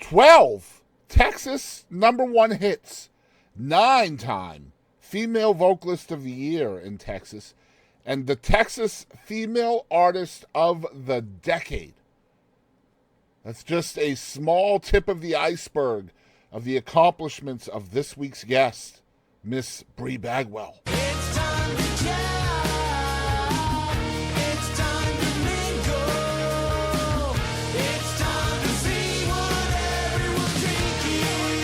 12 Texas #1 hits, 9-time Female Vocalist of the Year in Texas, and the Texas Female Artist of the Decade. That's just a small tip of the iceberg of the accomplishments of this week's guest, Miss Bri Bagwell. It's time to jam. It's time to mingle. It's time to see what everyone's drinking.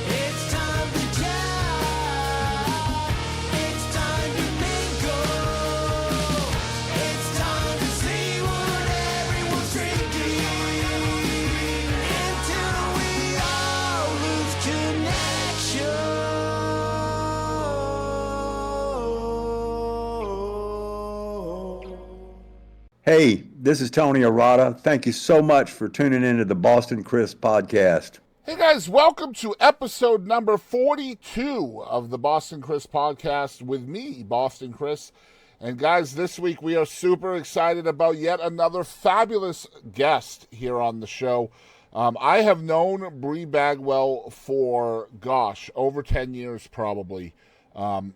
It's time to jam. It's time to mingle. It's time to see what everyone's drinking. Until we all lose connection. Hey, this is Tony Arata. Thank you so much for tuning into the Boston Chris podcast. Hey guys, welcome to episode number 42 of the Boston Chris podcast with me, Boston Chris. And guys, this week we are super excited about yet another fabulous guest here on the show. I have known Bri Bagwell for, over 10 years probably.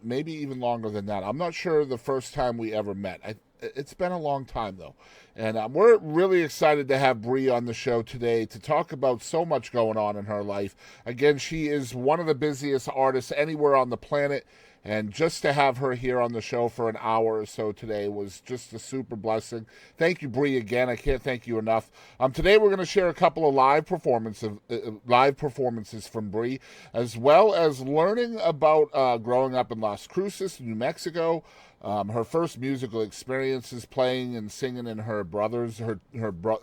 Maybe even longer than that. I'm not sure the first time we ever met. It's been a long time, though. And we're really excited to have Bri on the show today to talk about so much going on in her life. Again, she is one of the busiest artists anywhere on the planet. And just to have her here on the show for an hour or so today was just a super blessing. Thank you, Bri, again. I can't thank you enough. Today we're going to share a couple of live performances from Bri, as well as learning about growing up in Las Cruces, New Mexico. Her first musical experiences playing and singing in her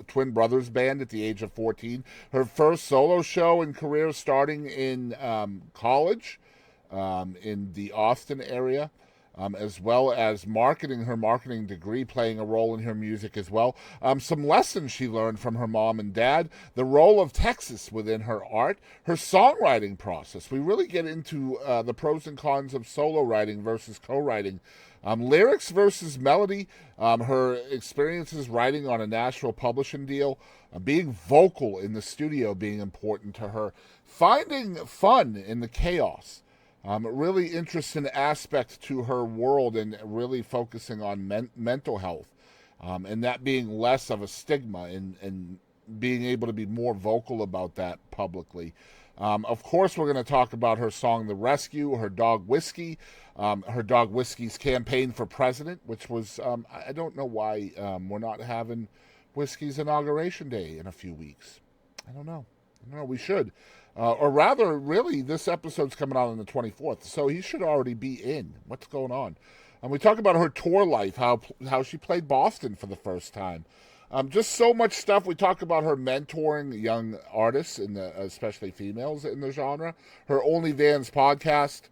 twin brothers band at the age of 14. Her first solo show and career starting in college. In the Austin area, as well as her marketing degree playing a role in her music as well. Some lessons she learned from her mom and dad, the role of Texas within her art, her songwriting process. We really get into the pros and cons of solo writing versus co-writing, lyrics versus melody, her experiences writing on a national publishing deal, being vocal in the studio being important to her, finding fun in the chaos. Really interesting aspect to her world and really focusing on mental health and that being less of a stigma and being able to be more vocal about that publicly. Of course, we're going to talk about her song The Rescue, her dog Whiskey, her dog Whiskey's campaign for president, which was, I don't know why we're not having Whiskey's inauguration day in a few weeks. I don't know. We should. Or rather, really, this episode's coming out on the 24th, so he should already be in. What's going on? And we talk about her tour life, how she played Boston for the first time. Just so much stuff. We talk about her mentoring young artists, especially females in the genre. Her OnlyFans podcast.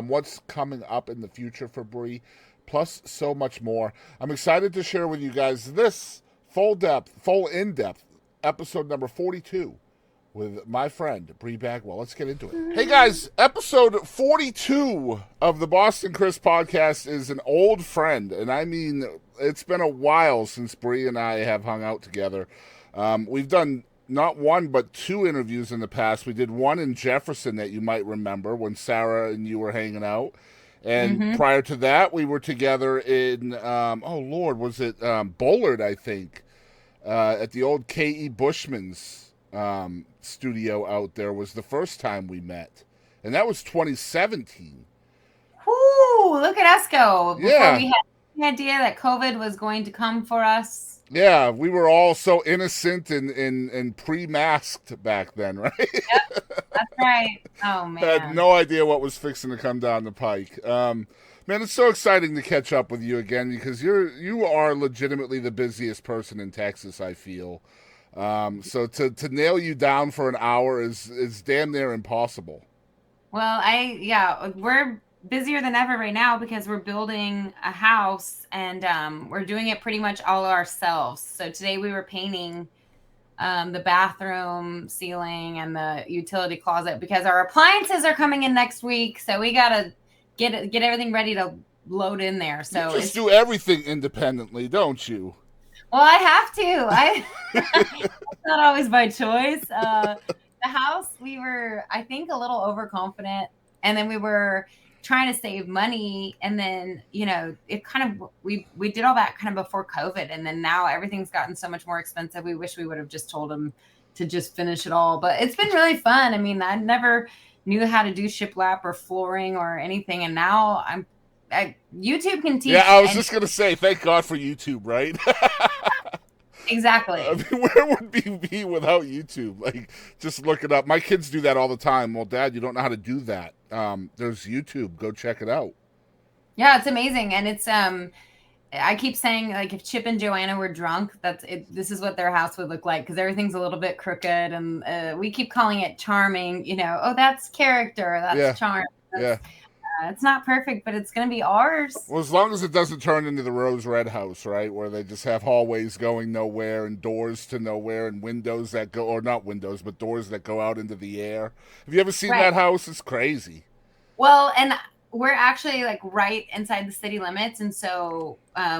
What's coming up in the future for Bri. Plus so much more. I'm excited to share with you guys this full in-depth episode number 42. With my friend, Bri Bagwell. Let's get into it. Hey guys, episode 42 of the Boston Chris podcast is an old friend. And I mean, it's been a while since Bri and I have hung out together. We've done not one, but two interviews in the past. We did one in Jefferson that you might remember when Sarah and you were hanging out. And prior to that, we were together in, was it Bullard, I think, at the old K.E. Bushman's studio out there was the first time we met, and that was 2017. Whoo, look at us go. Before Yeah. we had the idea that COVID was going to come for us. Yeah, we were all so innocent and pre-masked back then, right? Yep, that's right. Oh, man. Had no idea what was fixing to come down the pike. Man, it's so exciting to catch up with you again because you are legitimately the busiest person in Texas, I feel. So to nail you down for an hour is damn near impossible. Well, we're busier than ever right now because we're building a house and we're doing it pretty much all ourselves. So today we were painting the bathroom ceiling and the utility closet because our appliances are coming in next week. So we gotta get everything ready to load in there. So you just do everything independently, don't you? Well, I have to. It's not always by choice. The house, we were, I think, a little overconfident, and then we were trying to save money, and then it kind of we did all that kind of before COVID, and then now everything's gotten so much more expensive. We wish we would have just told them to just finish it all, but it's been really fun. I mean, I never knew how to do shiplap or flooring or anything, and now YouTube can teach. Yeah, I was just gonna say, thank God for YouTube, right? Exactly. I mean, where would we be without YouTube? Like, just look it up. My kids do that all the time. Well, Dad, you don't know how to do that. There's YouTube. Go check it out. Yeah, it's amazing, and it's I keep saying, like, if Chip and Joanna were drunk, that's it. This is what their house would look like, because everything's a little bit crooked, and we keep calling it charming. Oh, that's character. That's Yeah. charm. Yeah. It's not perfect, but it's gonna be ours. Well, as long as it doesn't turn into the Rose Red house, right? Where they just have hallways going nowhere and doors to nowhere and windows that go, or not windows, but doors that go out into the air. Have you ever seen Right. that house? It's crazy. Well, and we're actually like right inside the city limits, and so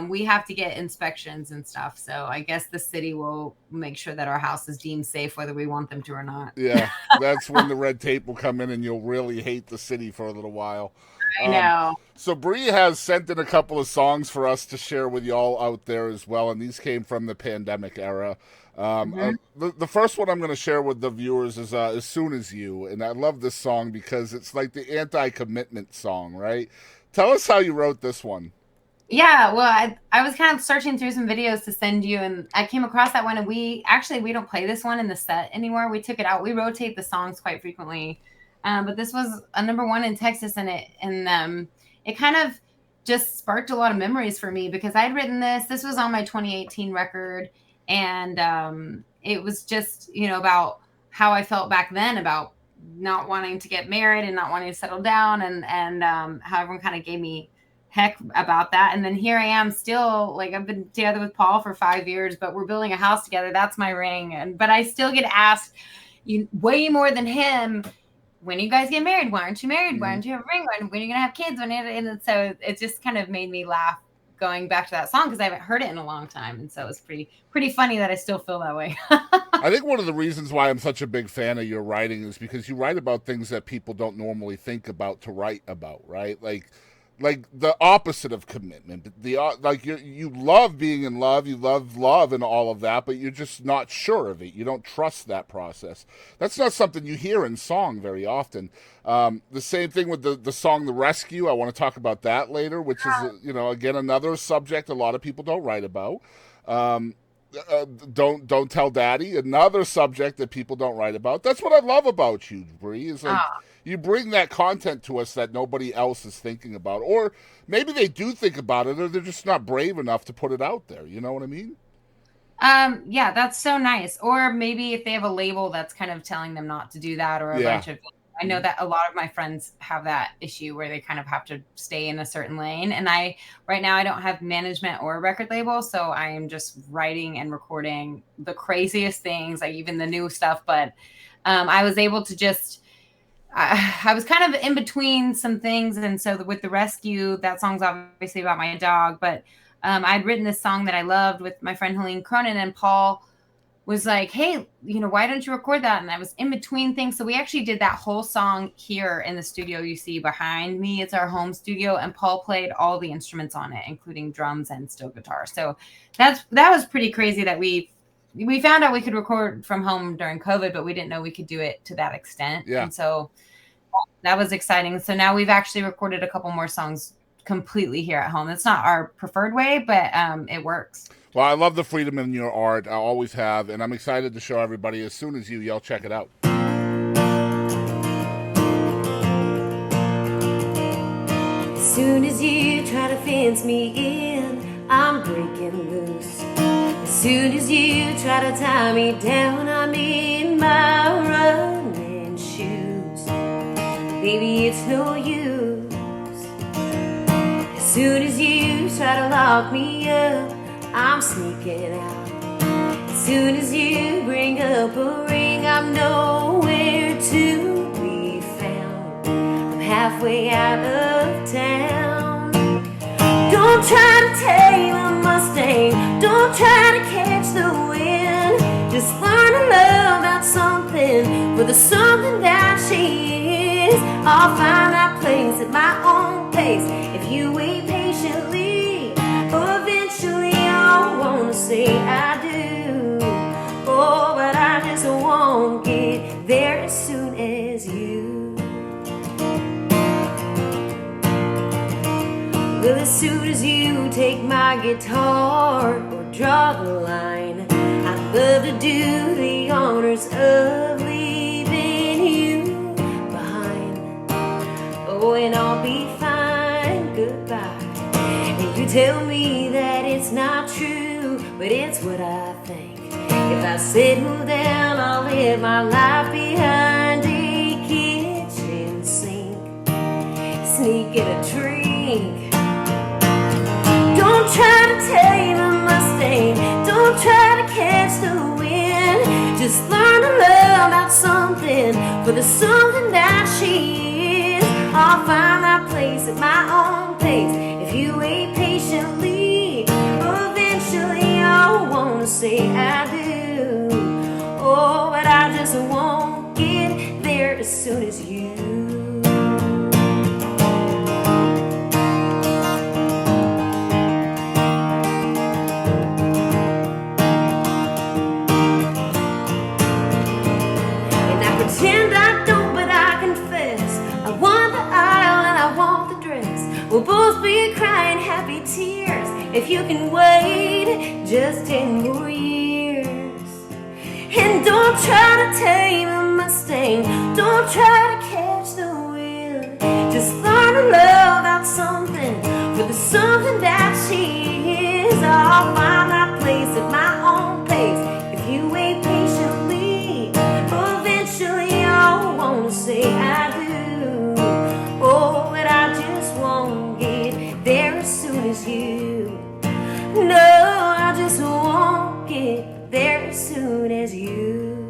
we have to get inspections and stuff. So I guess the city will make sure that our house is deemed safe, whether we want them to or not. Yeah, that's when the red tape will come in and you'll really hate the city for a little while. I know. So Bri has sent in a couple of songs for us to share with y'all out there as well, and these came from the pandemic era. The first one I'm going to share with the viewers is As Soon As You, and I love this song because it's like the anti-commitment song, right? Tell us how you wrote this one. Yeah, well, I was kind of searching through some videos to send you, and I came across that one, and we don't play this one in the set anymore. We took it out. We rotate the songs quite frequently. But this was a #1 in Texas, and it kind of just sparked a lot of memories for me, because I'd written this. This was on my 2018 record, and it was just about how I felt back then about not wanting to get married and not wanting to settle down, and how everyone kind of gave me heck about that. And then here I am still, like, I've been together with Paul for 5 years, but we're building a house together. That's my ring, but I still get asked way more than him, when you guys get married? Why aren't you married? Why aren't you have a ring? When are you gonna have kids? And so it just kind of made me laugh going back to that song, because I haven't heard it in a long time, and so it's pretty funny that I still feel that way. I think one of the reasons why I'm such a big fan of your writing is because you write about things that people don't normally think about to write about, right? Like the opposite of commitment. Like you love being in love, you love love and all of that, but you're just not sure of it. You don't trust that process. That's not something you hear in song very often. The same thing with the song "The Rescue." I want to talk about that later, which is again another subject a lot of people don't write about. Don't Tell Daddy, another subject that people don't write about. That's what I love about you, Bri, is like you bring that content to us that nobody else is thinking about, or maybe they do think about it, or they're just not brave enough to put it out there. You know what I mean? Yeah, that's so nice. Or maybe if they have a label that's kind of telling them not to do that, or a bunch of, I know that a lot of my friends have that issue where they kind of have to stay in a certain lane. And right now I don't have management or a record label, so I am just writing and recording the craziest things, like even the new stuff. But I was able to just, I was kind of in between some things. And so with The Rescue, that song's obviously about my dog, but I'd written this song that I loved with my friend Helene Cronin, and Paul was like, hey, why don't you record that? And I was in between things. So we actually did that whole song here in the studio you see behind me. It's our home studio, and Paul played all the instruments on it, including drums and steel guitar. So that was pretty crazy that we found out we could record from home during COVID, but we didn't know we could do it to that extent. Yeah. And so that was exciting. So now we've actually recorded a couple more songs completely here at home. It's not our preferred way, but it works. Well, I love the freedom in your art. I always have, and I'm excited to show everybody As Soon As You. Y'all check it out. As soon as you try to fence me in, I'm breaking loose. As soon as you try to tie me down, I'm in my running shoes. Baby, it's no use. As soon as you try to lock me up, I'm sneaking out. As soon as you bring up a ring, I'm nowhere to be found. I'm halfway out of town. Don't try to tailor my Mustang. Don't try to catch the wind. Just learn to love that something for the something that she is. I'll find that place at my own pace. If you wait patiently, eventually I'll wanna say I do. Oh, but I just won't get there as soon as you. Well, as soon as you take my guitar or draw the line, I'd love to do the honors of leaving you behind. Oh, and I'll be fine, goodbye. And you tell me that it's not true, but it's what I think. If I settle down, I'll live my life behind a kitchen sink, sneaking a drink. Don't try to tame a Mustang. Don't try to catch the wind. Just learn to love that something for the something that she is. I'll find that place at my own pace. If you wait patiently, eventually I'll wanna say I do. Oh, but I just won't get there as soon as you. Pretend I don't, but I confess I want the aisle and I want the dress. We'll both be crying happy tears if you can wait just 10 more years. And don't try to tame a Mustang. Don't try to catch the wind. Just learn to love that something for the something that she is. I'll find that place at my own pace. If you wait patiently, eventually I'll wanna say I do. Oh, but I just won't get there as soon as you. No, I just won't get there as soon as you.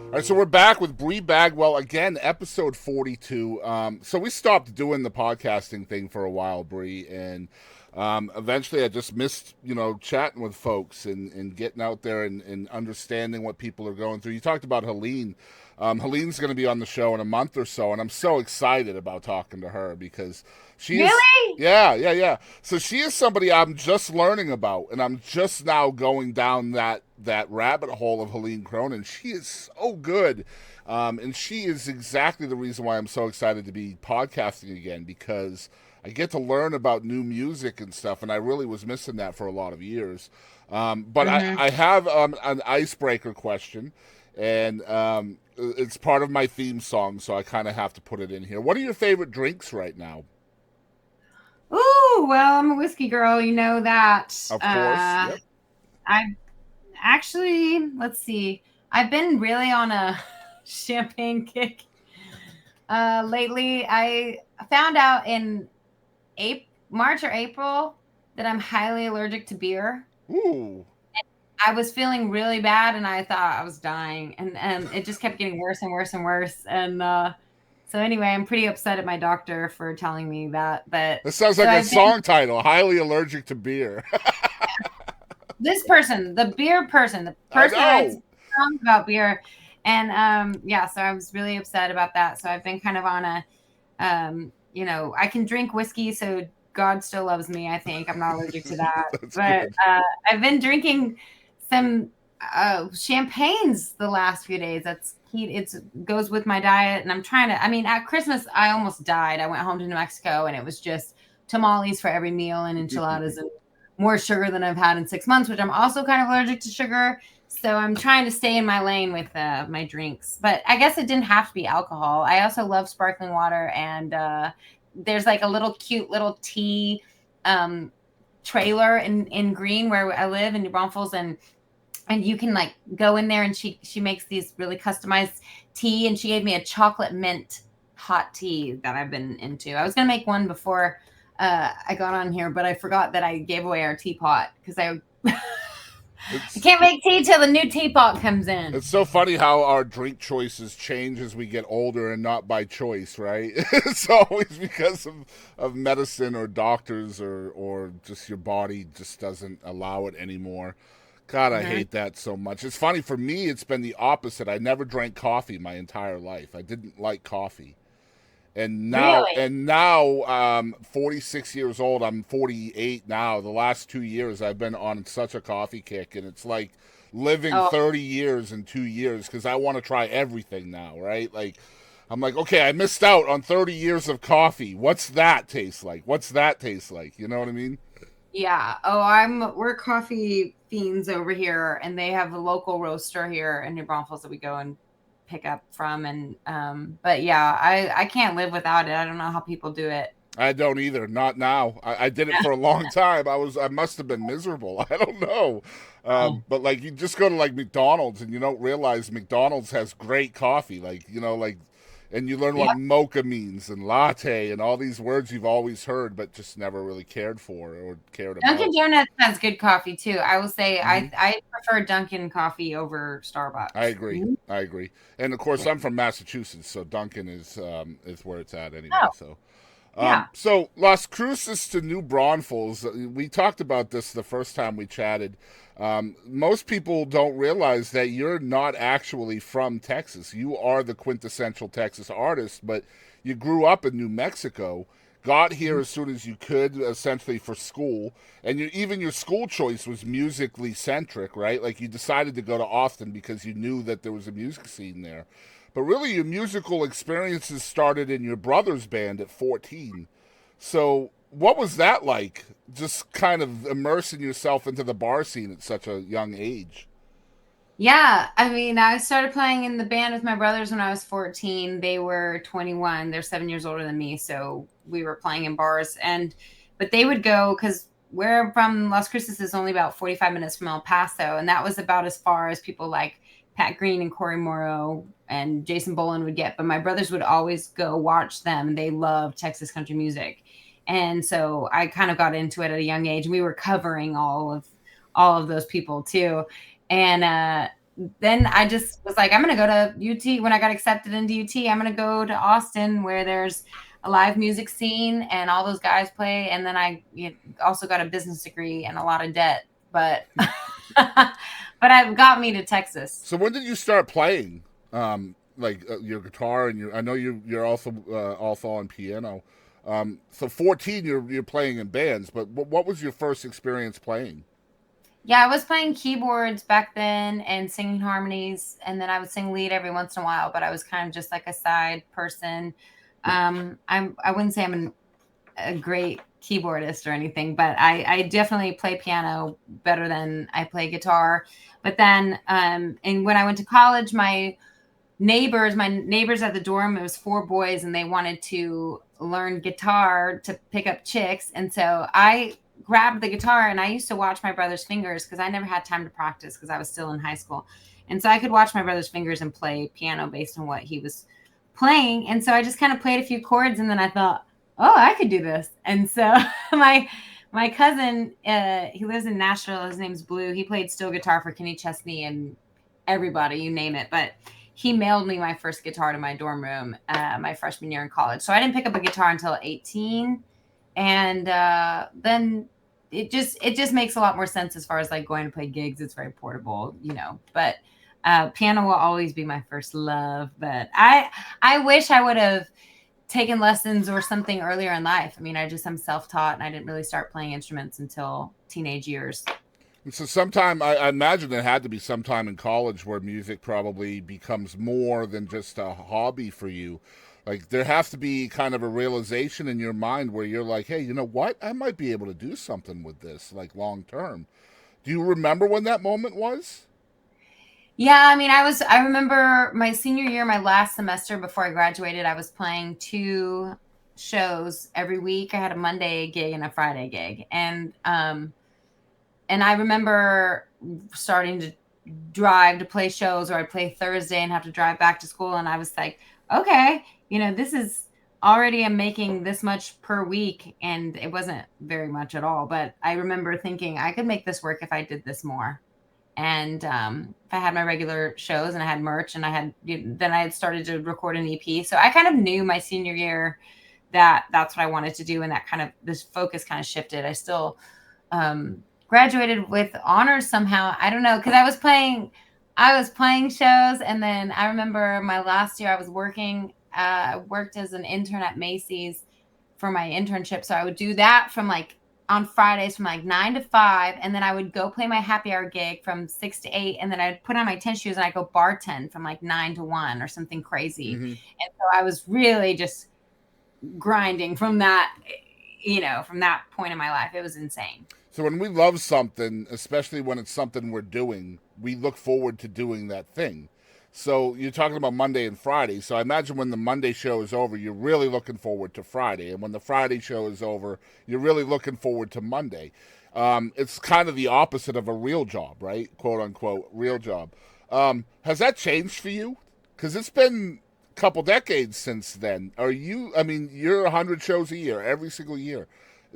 All right, so we're back with Bri Bagwell again, episode 42. So we stopped doing the podcasting thing for a while, Bri, and eventually I just missed, chatting with folks and getting out there and understanding what people are going through. You talked about Helene. Helene's going to be on the show in a month or so, and I'm so excited about talking to her because she is... Really? Yeah. So she is somebody I'm just learning about, and I'm just now going down that rabbit hole of Helene Cronin. She is so good, and she is exactly the reason why I'm so excited to be podcasting again, because I get to learn about new music and stuff, and I really was missing that for a lot of years. But I have an icebreaker question, and it's part of my theme song, so I kind of have to put it in here. What are your favorite drinks right now? Ooh, well, I'm a whiskey girl. You know that. Of course. Yep. I actually, let's see. I've been really on a champagne kick lately. I found out in March or April that I'm highly allergic to beer. Ooh. I was feeling really bad, and I thought I was dying, and it just kept getting worse and worse and worse. And so anyway, I'm pretty upset at my doctor for telling me that. But This sounds like a song title, Highly Allergic to Beer. This person, the beer person, the person that writes songs about beer. And so I was really upset about that. So I've been kind of on a, I can drink whiskey, so God still loves me, I think. I'm not allergic to that. But I've been drinking some champagnes the last few days. That's key. It goes with my diet. And I'm trying to, at Christmas, I almost died. I went home to New Mexico, and it was just tamales for every meal and enchiladas and more sugar than I've had in 6 months, which I'm also kind of allergic to sugar. So I'm trying to stay in my lane with my drinks. But I guess it didn't have to be alcohol. I also love sparkling water. And there's like a little cute little tea trailer in Green where I live in New Braunfels. And you can like go in there, and she makes these really customized tea. And she gave me a chocolate mint hot tea that I've been into. I was going to make one before I got on here, but I forgot that I gave away our teapot because I can't make tea till the new teapot comes in. It's so funny how our drink choices change as we get older and not by choice, right? It's always because of medicine or doctors or just your body just doesn't allow it anymore. God, I hate that so much. It's funny, for me, it's been the opposite. I never drank coffee my entire life. I didn't like coffee. Really? 46 years old. I'm 48 now. The last 2 years I've been on such a coffee kick, and it's like living Oh. 30 years in 2 years because I want to try everything now, right? Like, I'm like, okay, I missed out on 30 years of coffee. What's that taste like? What's that taste like? You know what I mean? Yeah. Oh, we're coffee fiends over here, and they have a local roaster here in New Braunfels that we go and pick up from. And but yeah, I can't live without it. I don't know how people do it. I don't either. Not now. I did it for a long time. I must have been miserable. I don't know. But like, you just go to like McDonald's and you don't realize McDonald's has great coffee. Like, and you learn what mocha means and latte and all these words you've always heard but just never really cared for or cared about. Dunkin' Donuts has good coffee too. I will say I prefer Dunkin' coffee over Starbucks. I agree. I agree. And of course, I'm from Massachusetts, so Dunkin' is where it's at anyway. Oh. So. Yeah. So Las Cruces to New Braunfels, we talked about this the first time we chatted. Most people don't realize that you're not actually from Texas. You are the quintessential Texas artist, but you grew up in New Mexico, got here as soon as you could, essentially for school, and even your school choice was musically centric, right? Like, you decided to go to Austin because you knew that there was a music scene there. But really, your musical experiences started in your brother's band at 14. So what was that like, just kind of immersing yourself into the bar scene at such a young age? Yeah, I mean, I started playing in the band with my brothers when I was 14. They were 21. They're 7 years older than me, so we were playing in bars. But they would go, because where I'm from, Las Cruces is only about 45 minutes from El Paso, and that was about as far as people like Pat Green and Corey Morrow and Jason Boland would get. But my brothers would always go watch them. They loved Texas country music, and so I kind of got into it at a young age. And we were covering all of those people too. And then I just was like, I'm going to go to UT. When I got accepted into UT, I'm going to go to Austin where there's a live music scene and all those guys play. And then I also got a business degree and a lot of debt. But but it got me to Texas. So when did you start playing, your guitar and I know you're also on piano. So 14, you're playing in bands, but what was your first experience playing? Yeah, I was playing keyboards back then and singing harmonies, and then I would sing lead every once in a while, but I was kind of just like a side person. I wouldn't say I'm a great keyboardist or anything, but I definitely play piano better than I play guitar. But then, and when I went to college, my neighbors at the dorm, it was 4 boys, and they wanted to learn guitar to pick up chicks, and so I grabbed the guitar, and I used to watch my brother's fingers because I never had time to practice because I was still in high school. And so I could watch my brother's fingers and play piano based on what he was playing. And so I just kind of played a few chords, and then I thought, oh, I could do this. And so my cousin, he lives in Nashville. His name's Blue. He played steel guitar for Kenny Chesney and everybody, you name it. But he mailed me my first guitar to my dorm room my freshman year in college. So I didn't pick up a guitar until 18. And then it just makes a lot more sense as far as like going to play gigs. It's very portable, but piano will always be my first love. But I wish I would have taken lessons or something earlier in life. I mean, I'm self-taught, and I didn't really start playing instruments until teenage years. So sometime, I imagine it had to be sometime in college where music probably becomes more than just a hobby for you. Like, there has to be kind of a realization in your mind where you're like, hey, you know what? I might be able to do something with this, like, long term. Do you remember when that moment was? Yeah, I mean, I remember my senior year, my last semester before I graduated, I was playing 2 shows every week. I had a Monday gig and a Friday gig. And I remember starting to drive to play shows, or I'd play Thursday and have to drive back to school. And I was like, okay, this is already, I'm making this much per week. And it wasn't very much at all. But I remember thinking I could make this work if I did this more. And if I had my regular shows and I had merch and then I had started to record an EP. So I kind of knew my senior year that that's what I wanted to do. And that kind of, this focus kind of shifted. I still graduated with honors somehow. I don't know. Cause I was playing shows. And then I remember my last year I was worked as an intern at Macy's for my internship. So I would do that from like on Fridays from like 9 to 5. And then I would go play my happy hour gig from 6 to 8. And then I'd put on my tennis shoes and I'd go bartend from like 9 to 1 or something crazy. Mm-hmm. And so I was really just grinding from that, from that point in my life. It was insane. So when we love something, especially when it's something we're doing, we look forward to doing that thing. So you're talking about Monday and Friday. So I imagine when the Monday show is over, you're really looking forward to Friday. And when the Friday show is over, you're really looking forward to Monday. It's kind of the opposite of a real job, right? Quote unquote, real job. Has that changed for you? Because it's been a couple decades since then. You're 100 shows a year, every single year.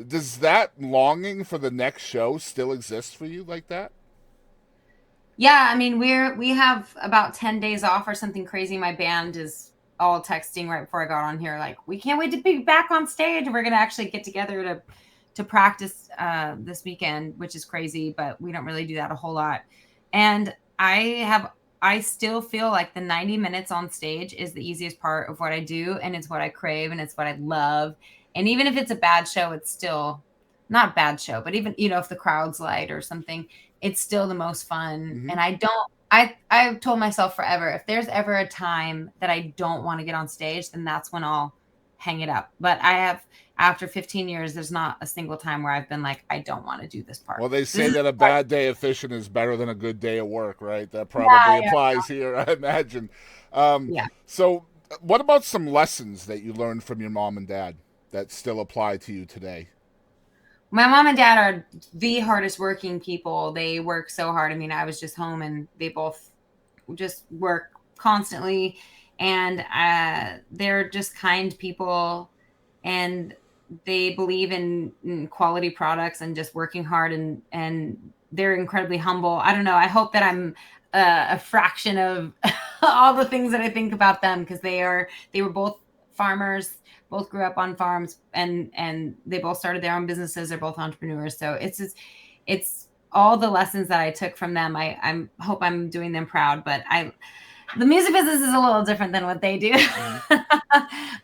Does that longing for the next show still exist for you like that? Yeah, I mean, we have about 10 days off or something crazy. My band is all texting right before I got on here, like, we can't wait to be back on stage. We're gonna actually get together to practice this weekend, which is crazy, but we don't really do that a whole lot. And I still feel like the 90 minutes on stage is the easiest part of what I do, and it's what I crave and it's what I love. And even if it's a bad show, it's still not a bad show, but even, if the crowd's light or something, it's still the most fun. Mm-hmm. And I've told myself forever, if there's ever a time that I don't want to get on stage, then that's when I'll hang it up. But after 15 years, there's not a single time where I've been like, I don't want to do this part. Well, they say This is that a the part- bad day of fishing is better than a good day of work, right? That probably applies here, I imagine. Yeah. So what about some lessons that you learned from your mom and dad that still apply to you today? My mom and dad are the hardest working people. They work so hard. I mean, I was just home and they both just work constantly, and they're just kind people, and they believe in quality products and just working hard, and they're incredibly humble. I don't know. I hope that I'm a fraction of all the things that I think about them, because they were both farmers, both grew up on farms, and they both started their own businesses. They're both entrepreneurs. So it's all the lessons that I took from them. I hope I'm doing them proud, but the music business is a little different than what they do.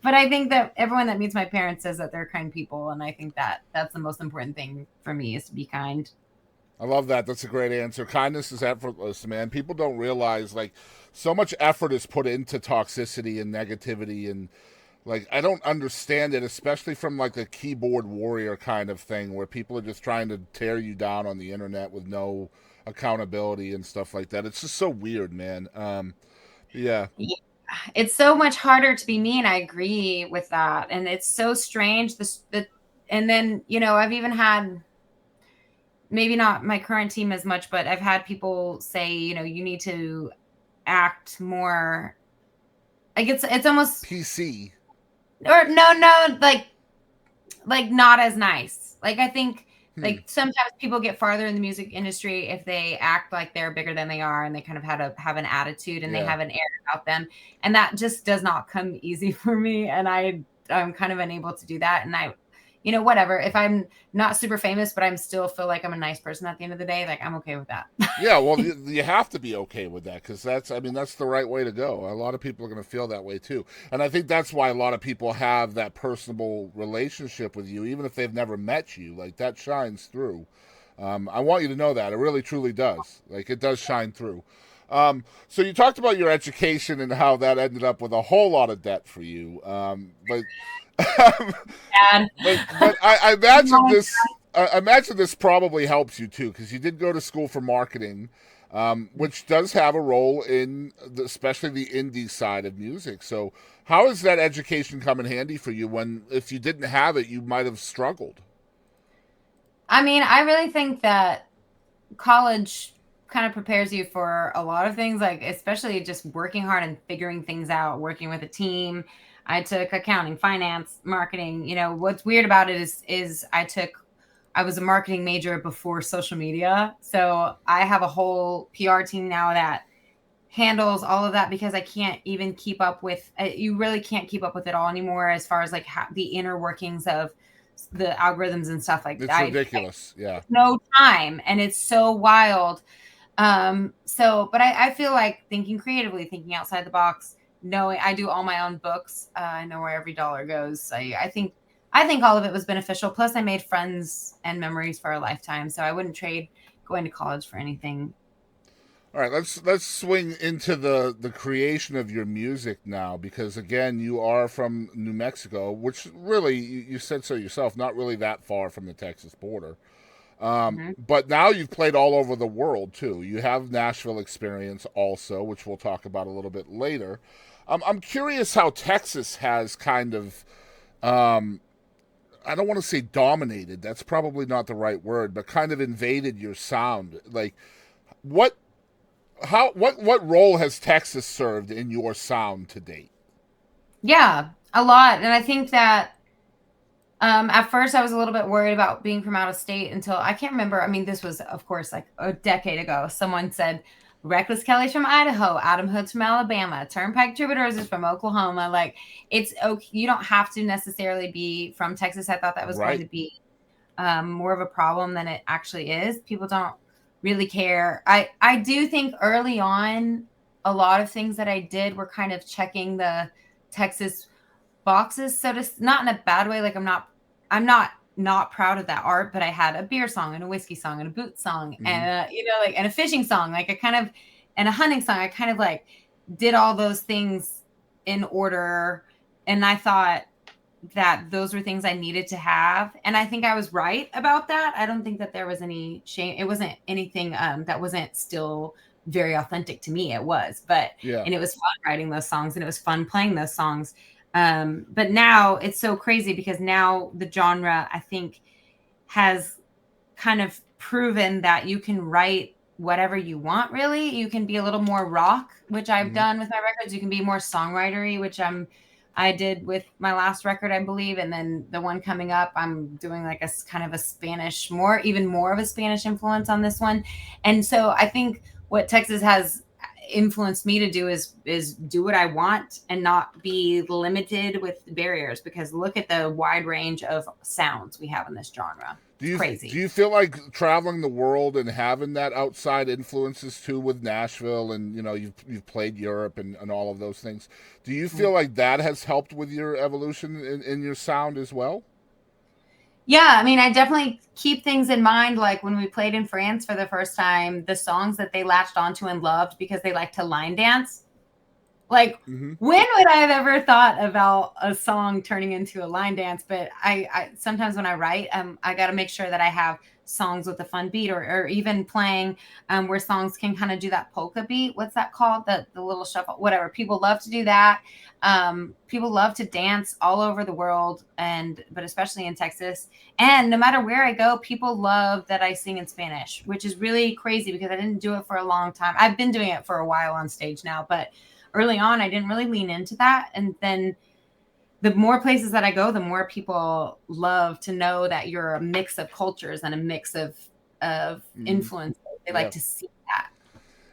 But I think that everyone that meets my parents says that they're kind people. And I think that that's the most important thing for me, is to be kind. I love that. That's a great answer. Kindness is effortless, man. People don't realize, like, so much effort is put into toxicity and negativity, and like, I don't understand it, especially from like a keyboard warrior kind of thing where people are just trying to tear you down on the internet with no accountability and stuff like that. It's just so weird, man. Yeah. It's so much harder to be me, and I agree with that. And it's so strange. And then, I've even had, maybe not my current team as much, but I've had people say, you need to act more like it's almost PC. or no, like not as nice. Like, I think like sometimes people get farther in the music industry if they act like they're bigger than they are, and they kind of have an attitude, and they have an air about them, and that just does not come easy for me. And I'm kind of unable to do that. And whatever, if I'm not super famous, but I'm still feel like I'm a nice person at the end of the day, like, I'm okay with that. Yeah, well, you have to be okay with that, because that's the right way to go. A lot of people are going to feel that way too, and I think that's why a lot of people have that personable relationship with you, even if they've never met you. Like, that shines through. I want you to know that it really truly does. Like, it does shine through. So you talked about your education and how that ended up with a whole lot of debt for you, but. but I imagine this. I imagine this probably helps you too, because you did go to school for marketing, which does have a role in especially the indie side of music. So, how has that education come in handy for you when, if you didn't have it, you might have struggled? I mean, I really think that college kind of prepares you for a lot of things, like especially just working hard and figuring things out, working with a team. I took accounting, finance, marketing. What's weird about it is I took I was a marketing major before social media. So I have a whole PR team now that handles all of that because I can't even keep up with you really can't keep up with it all anymore as far as like the inner workings of the algorithms and stuff like It's that. ridiculous. Yeah. No time, and it's so wild. But I feel like thinking creatively, thinking outside the box, knowing I do all my own books. I know where every dollar goes. I think all of it was beneficial. Plus I made friends and memories for a lifetime. So I wouldn't trade going to college for anything. All right, let's swing into the creation of your music now, because again, you are from New Mexico, which really you said so yourself, not really that far from the Texas border. Mhm. But now you've played all over the world too. You have Nashville experience also, which we'll talk about a little bit later. I'm curious how Texas has kind of, I don't want to say dominated. That's probably not the right word, but kind of invaded your sound. Like, what what role has Texas served in your sound to date? Yeah, a lot. And I think that at first I was a little bit worried about being from out of state until I can't remember. I mean, this was, of course, like a decade ago. Someone said, Reckless Kelly's from Idaho, Adam Hood's from Alabama, Turnpike Troubadours is from Oklahoma. Like, it's okay. You don't have to necessarily be from Texas. I thought that was going Right. to be more of a problem than it actually is. People don't really care. I do think early on, a lot of things that I did were kind of checking the Texas boxes, so to not in a bad way. Like I'm not proud of that art, but I had a beer song and a whiskey song and a boot song Mm-hmm. and like and a fishing song, like I kind of and a hunting song. I kind of like did all those things in order, and I thought that those were things I needed to have. And I think I was right about that. I don't think that there was any shame. It wasn't anything that wasn't still very authentic to me. It was, Yeah. and it was fun writing those songs and it was fun playing those songs. But now it's so crazy because now the genre, I think, has kind of proven that you can write whatever you want, really. You can be a little more rock, which I've Mm-hmm. done with my records. You can be more songwritery, which I did with my last record, I believe. And then the one coming up, I'm doing like a kind of a Spanish, even more of a Spanish influence on this one. And so I think what Texas has influenced me to do is do what I want and not be limited with barriers, because look at the wide range of sounds we have in this genre. It's crazy. Do you feel like traveling the world and having that outside influences too with Nashville, and you've played Europe and all of those things? Do you feel like that has helped with your evolution in your sound as well? Yeah, I mean, I definitely keep things in mind. Like when we played in France for the first time, the songs that they latched onto and loved because they like to line dance. Like, Mm-hmm. when would I have ever thought about a song turning into a line dance? But I sometimes when I write, I got to make sure that I have songs with a fun beat, or even playing where songs can kind of do that polka beat. What's that called? The little shuffle, whatever. People love to do that. People love to dance all over the world, but especially in Texas. And no matter where I go, people love that I sing in Spanish, which is really crazy because I didn't do it for a long time. I've been doing it for a while on stage now, but early on, I didn't really lean into that. And then the more places that I go, the more people love to know that you're a mix of cultures and a mix of influences. They like to see that.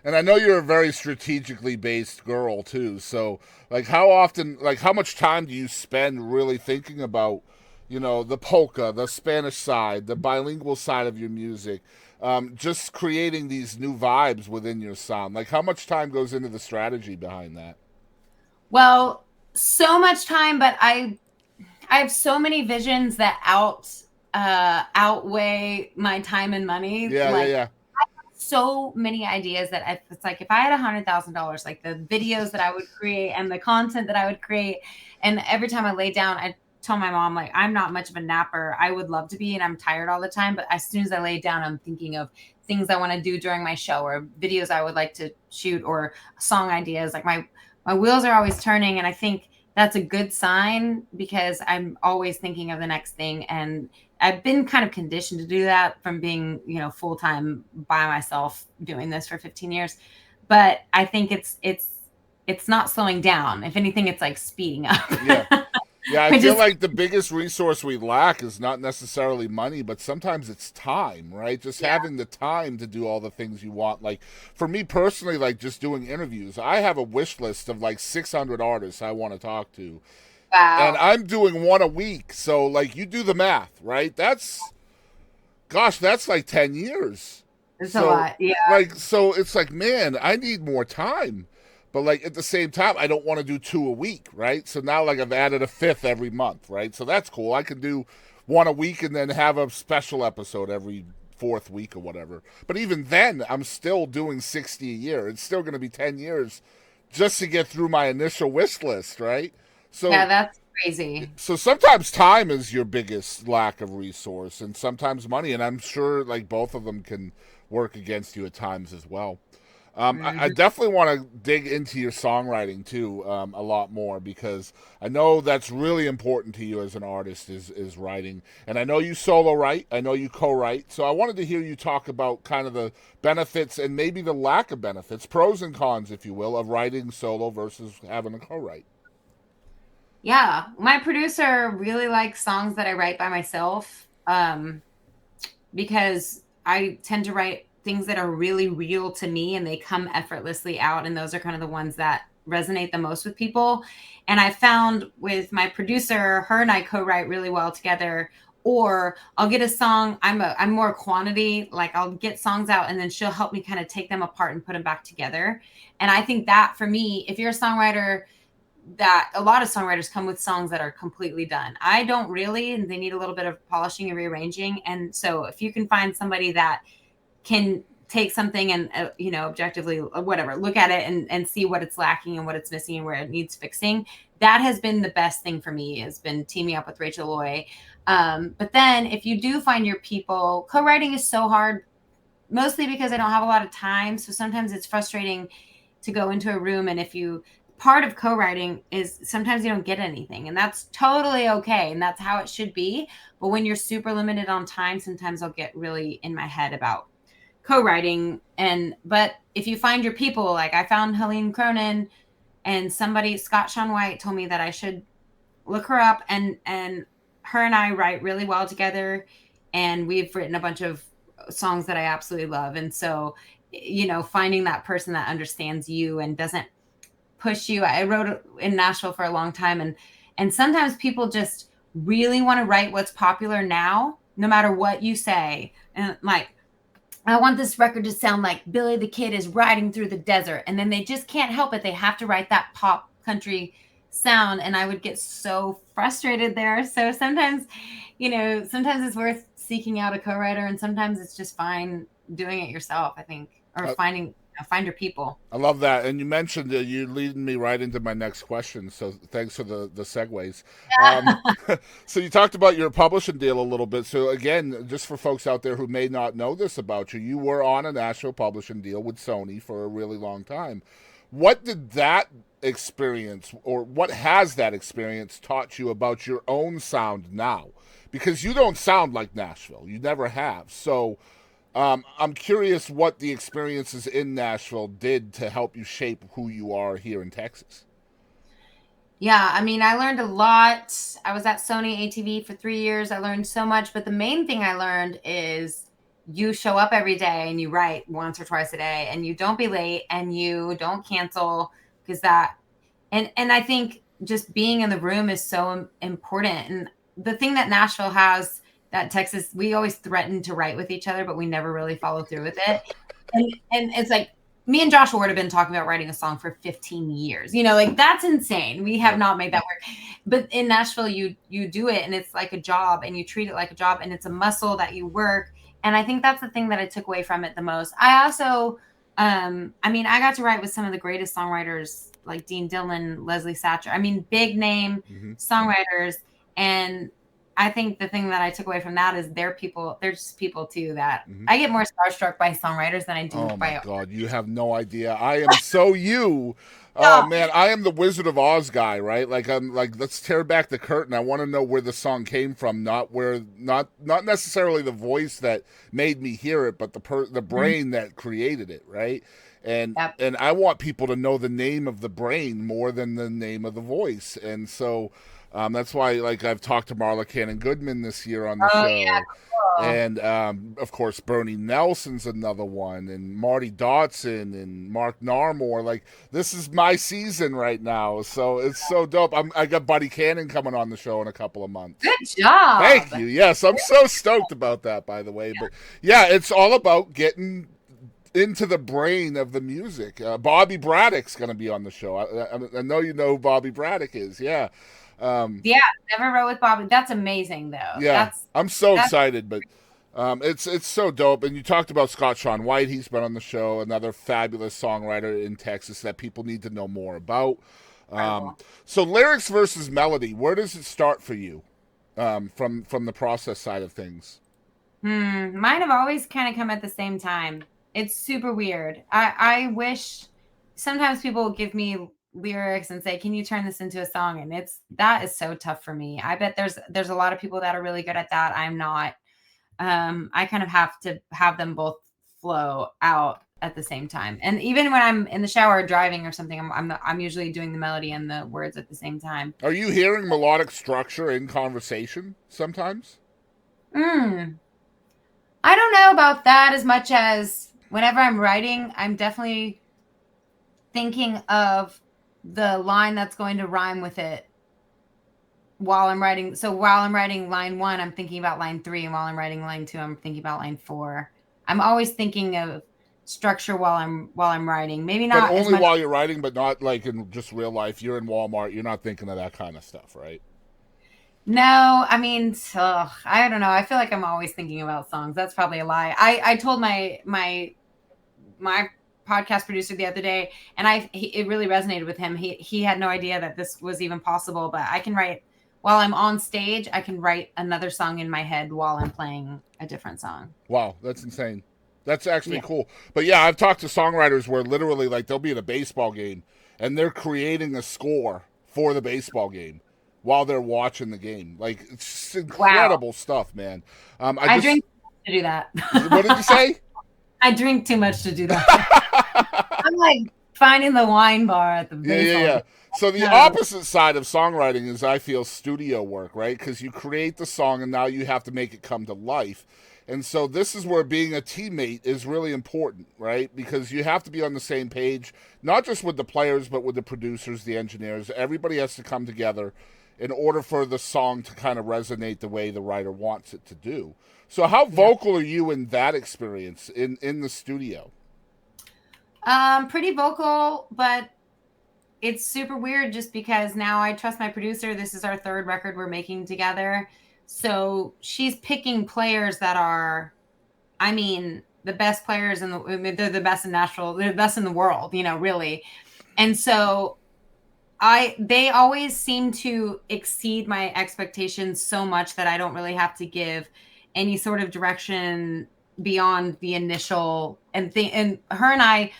And I know you're a very strategically based girl too. So, like, how much time do you spend really thinking about, the polka, the Spanish side, the bilingual side of your music, just creating these new vibes within your sound? Like, how much time goes into the strategy behind that? Well, so much time, but I have so many visions that outweigh my time and money. Yeah, Like, yeah, so many ideas that it's like if I had $100,000, like the videos that I would create and the content that I would create, and every time I lay down, I tell my mom, like, I'm not much of a napper. I would love to be, and I'm tired all the time. But as soon as I lay down, I'm thinking of things I want to do during my show, or videos I would like to shoot, or song ideas. Like my wheels are always turning, and I think that's a good sign because I'm always thinking of the next thing. And I've been kind of conditioned to do that from being, full time by myself doing this for 15 years. But I think it's not slowing down. If anything, it's like speeding up. yeah. Yeah, I Which feel is like the biggest resource we lack is not necessarily money, but sometimes it's time, right? Just having the time to do all the things you want. Like for me personally, like just doing interviews, I have a wish list of like 600 artists I want to talk to, and wow. I'm doing one a week. So like you do the math, right? That's like 10 years. It's a So lot. Yeah. so it's like, man, I need more time. But like at the same time, I don't want to do two a week, right? So now like I've added a fifth every month, right? So that's cool. I can do one a week and then have a special episode every fourth week or whatever. But even then, I'm still doing 60 a year. It's still going to be 10 years just to get through my initial wish list, right? Yeah, So that's crazy. so sometimes time is your biggest lack of resource and sometimes money, and I'm sure like both of them can work against you at times as well. I definitely want to dig into your songwriting too, a lot more, because I know that's really important to you as an artist is writing, and I know you solo write, I know you co-write, so I wanted to hear you talk about kind of the benefits and maybe the lack of benefits, pros and cons, if you will, of writing solo versus having a co-write. Yeah, my producer really likes songs that I write by myself, because I tend to write things that are really real to me and they come effortlessly out. And those are kind of the ones that resonate the most with people. And I found with my producer, her and I co-write really well together. Or I'll get a song. I'm more quantity. Like I'll get songs out and then she'll help me kind of take them apart and put them back together. And I think that for me, if you're a songwriter, that a lot of songwriters come with songs that are completely done. I don't really, and they need a little bit of polishing and rearranging. And so if you can find somebody that can take something and objectively whatever, look at it and see what it's lacking and what it's missing and where it needs fixing, that has been the best thing for me, has been teaming up with Rachel Loy. But then if you do find your people, co-writing is so hard, mostly because I don't have a lot of time. So sometimes it's frustrating to go into a room, and if you part of co-writing is sometimes you don't get anything, and that's totally okay, and that's how it should be. But when you're super limited on time, sometimes I'll get really in my head about co-writing. But if you find your people, like I found Helene Cronin, and somebody, Scott Sean White, told me that I should look her up, and her and I write really well together, and we've written a bunch of songs that I absolutely love. And so finding that person that understands you and doesn't push you. I wrote in Nashville for a long time, and sometimes people just really want to write what's popular now, no matter what you say. And like, I want this record to sound like Billy the Kid is riding through the desert, and then they just can't help it. They have to write that pop country sound, and I would get so frustrated there. So sometimes it's worth seeking out a co-writer, and sometimes it's just fine doing it yourself, I think, or find your people. I love that. And you mentioned you're leading me right into my next question. So thanks for the segues. So you talked about your publishing deal a little bit. So again, just for folks out there who may not know this about you, you were on a national publishing deal with Sony for a really long time. What did that experience, or what has that experience taught you about your own sound now? Because you don't sound like Nashville. You never have. So I'm curious what the experiences in Nashville did to help you shape who you are here in Texas. Yeah, I mean, I learned a lot. I was at Sony ATV for 3 years. I learned so much, but the main thing I learned is you show up every day and you write once or twice a day, and you don't be late and you don't cancel, because and I think just being in the room is so important. And the thing that Nashville has that Texas, we always threaten to write with each other, but we never really follow through with it. And it's like, me and Joshua would have been talking about writing a song for 15 years. Like that's insane. We have not made that work. But in Nashville, you do it, and it's like a job, and you treat it like a job, and it's a muscle that you work. And I think that's the thing that I took away from it the most. I also, I got to write with some of the greatest songwriters like Dean Dillon, Leslie Satcher. I mean, big name songwriters. And I think the thing that I took away from that is they're people. They're just people too. That I get more starstruck by songwriters than I do Oh by. my God, you have no idea. I am so you. Oh man, I am the Wizard of Oz guy, right? Like I'm like, let's tear back the curtain. I want to know where the song came from, not necessarily the voice that made me hear it, but the brain that created it, right? And I want people to know the name of the brain more than the name of the voice. And so That's why, like, I've talked to Marla Cannon Goodman this year on the Oh, show. yeah, cool. And of course, Bernie Nelson's another one, and Marty Dotson and Mark Narmore. Like, this is my season right now, so it's so dope. I got Buddy Cannon coming on the show in a couple of months. Good job. Thank you. Yes, I'm so stoked about that, by the way. But yeah, it's all about getting into the brain of the music. Bobby Braddock's going to be on the show. I know you know who Bobby Braddock is. Yeah. Yeah, never wrote with Bobby. That's amazing, though. Yeah, I'm so excited, but it's so dope. And you talked about Scott Sean White. He's been on the show, another fabulous songwriter in Texas that people need to know more about. So lyrics versus melody, where does it start for you from the process side of things? Mine have always kind of come at the same time. It's super weird. I wish sometimes people give me lyrics and say, can you turn this into a song? And that is so tough for me. I bet there's a lot of people that are really good at that. I'm not. I kind of have to have them both flow out at the same time. And even when I'm in the shower driving or something, I'm usually doing the melody and the words at the same time. Are you hearing melodic structure in conversation sometimes? I don't know about that as much as whenever I'm writing, I'm definitely thinking of the line that's going to rhyme with it while I'm writing. So while I'm writing line 1, I'm thinking about line 3, and while I'm writing line 2, I'm thinking about line 4. I'm always thinking of structure while I'm writing. Maybe not But as only much. while you're writing, but not like in just real life. You're in Walmart. You're not thinking of that kind of stuff, right? No, I mean, I don't know. I feel like I'm always thinking about songs. That's probably a lie. I told my podcast producer the other day, and it really resonated with him. He had no idea that this was even possible, but I can write while I'm on stage. I can write another song in my head while I'm playing a different song. Wow, that's insane. That's actually cool. But yeah, I've talked to songwriters where literally, like, they'll be at a baseball game and they're creating a score for the baseball game while they're watching the game. Like, it's just incredible stuff, man. I drink to do that. What did you say? I drink too much to do that. I'm like finding the wine bar at the baseball. Yeah. So the opposite side of songwriting is, I feel, studio work, right? Because you create the song and now you have to make it come to life. And so this is where being a teammate is really important, right? Because you have to be on the same page, not just with the players, but with the producers, the engineers. Everybody has to come together in order for the song to kind of resonate the way the writer wants it to do. So how vocal are you in that experience in the studio? Pretty vocal, but it's super weird just because now I trust my producer. This is our 3rd record we're making together. So she's picking players that are, I mean, the best players they're the best in Nashville. They're the best in the world, really. And so they always seem to exceed my expectations so much that I don't really have to give any sort of direction beyond the initial and her and I,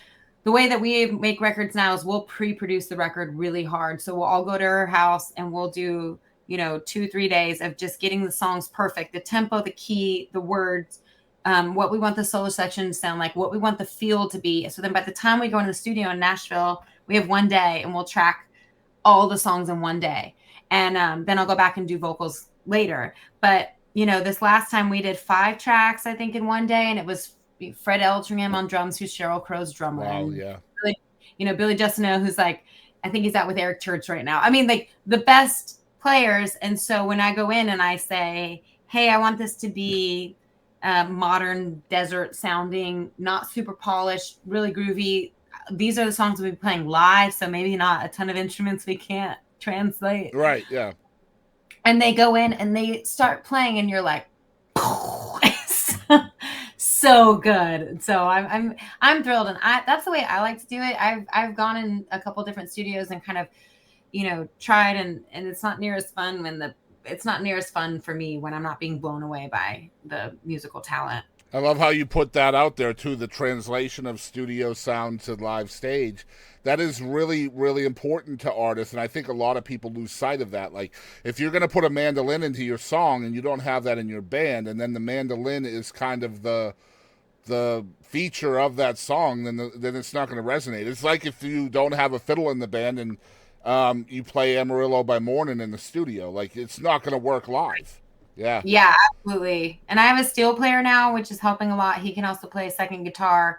the way that we make records now is we'll pre-produce the record really hard. So we'll all go to her house and we'll do, 2-3 days of just getting the songs perfect, the tempo, the key, the words, what we want the solo section to sound like, what we want the feel to be. So then by the time we go into the studio in Nashville, we have one day and we'll track all the songs in one day. And then I'll go back and do vocals later. But, this last time we did 5 tracks, I think, in one day. And it was Fred Eltringham on drums, who's Sheryl Crow's drummer. Wow, and yeah. Billy Justino, who's like, I think he's out with Eric Church right now. I mean, like, the best players. And so when I go in and I say, hey, I want this to be modern desert sounding, not super polished, really groovy. These are the songs we'll be playing live. So maybe not a ton of instruments we can't translate. Right, yeah. And they go in and they start playing and you're like, so good. So I'm thrilled. And that's the way I like to do it. I've gone in a couple different studios and kind of, tried and it's not near as fun it's not near as fun for me when I'm not being blown away by the musical talent. I love how you put that out there too, the translation of studio sound to live stage. That is really, really important to artists, and I think a lot of people lose sight of that. Like, if you're going to put a mandolin into your song and you don't have that in your band, and then the mandolin is kind of the feature of that song, then it's not going to resonate. It's like if you don't have a fiddle in the band and you play Amarillo by Morning in the studio. Like, it's not going to work live. Yeah. Yeah, absolutely. And I have a steel player now, which is helping a lot. He can also play second guitar.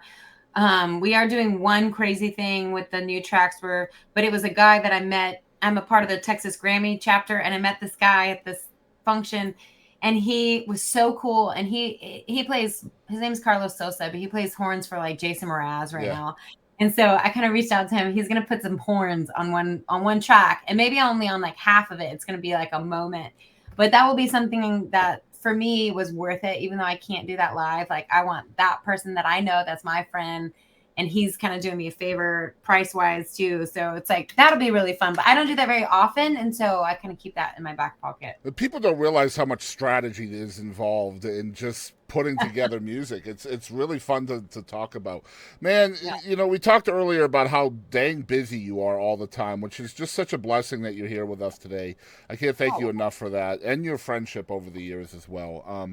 We are doing one crazy thing with the new tracks but it was a guy that I met. I'm a part of the Texas Grammy chapter, and I met this guy at this function, and he was so cool. And he plays, his name's Carlos Sosa, but he plays horns for like Jason Mraz right now. And so I kind of reached out to him. He's gonna put some horns on one track, and maybe only on like half of it. It's gonna be like a moment. But that will be something that for me was worth it, even though I can't do that live. Like, I want that person that I know that's my friend, and he's kind of doing me a favor price wise too. So it's like, that'll be really fun. But I don't do that very often, and so I kind of keep that in my back pocket. But people don't realize how much strategy is involved in just putting together music. It's really fun to talk about. Man, you know, we talked earlier about how dang busy you are all the time, which is just such a blessing that you're here with us today. I can't thank you enough for that, and your friendship over the years as well.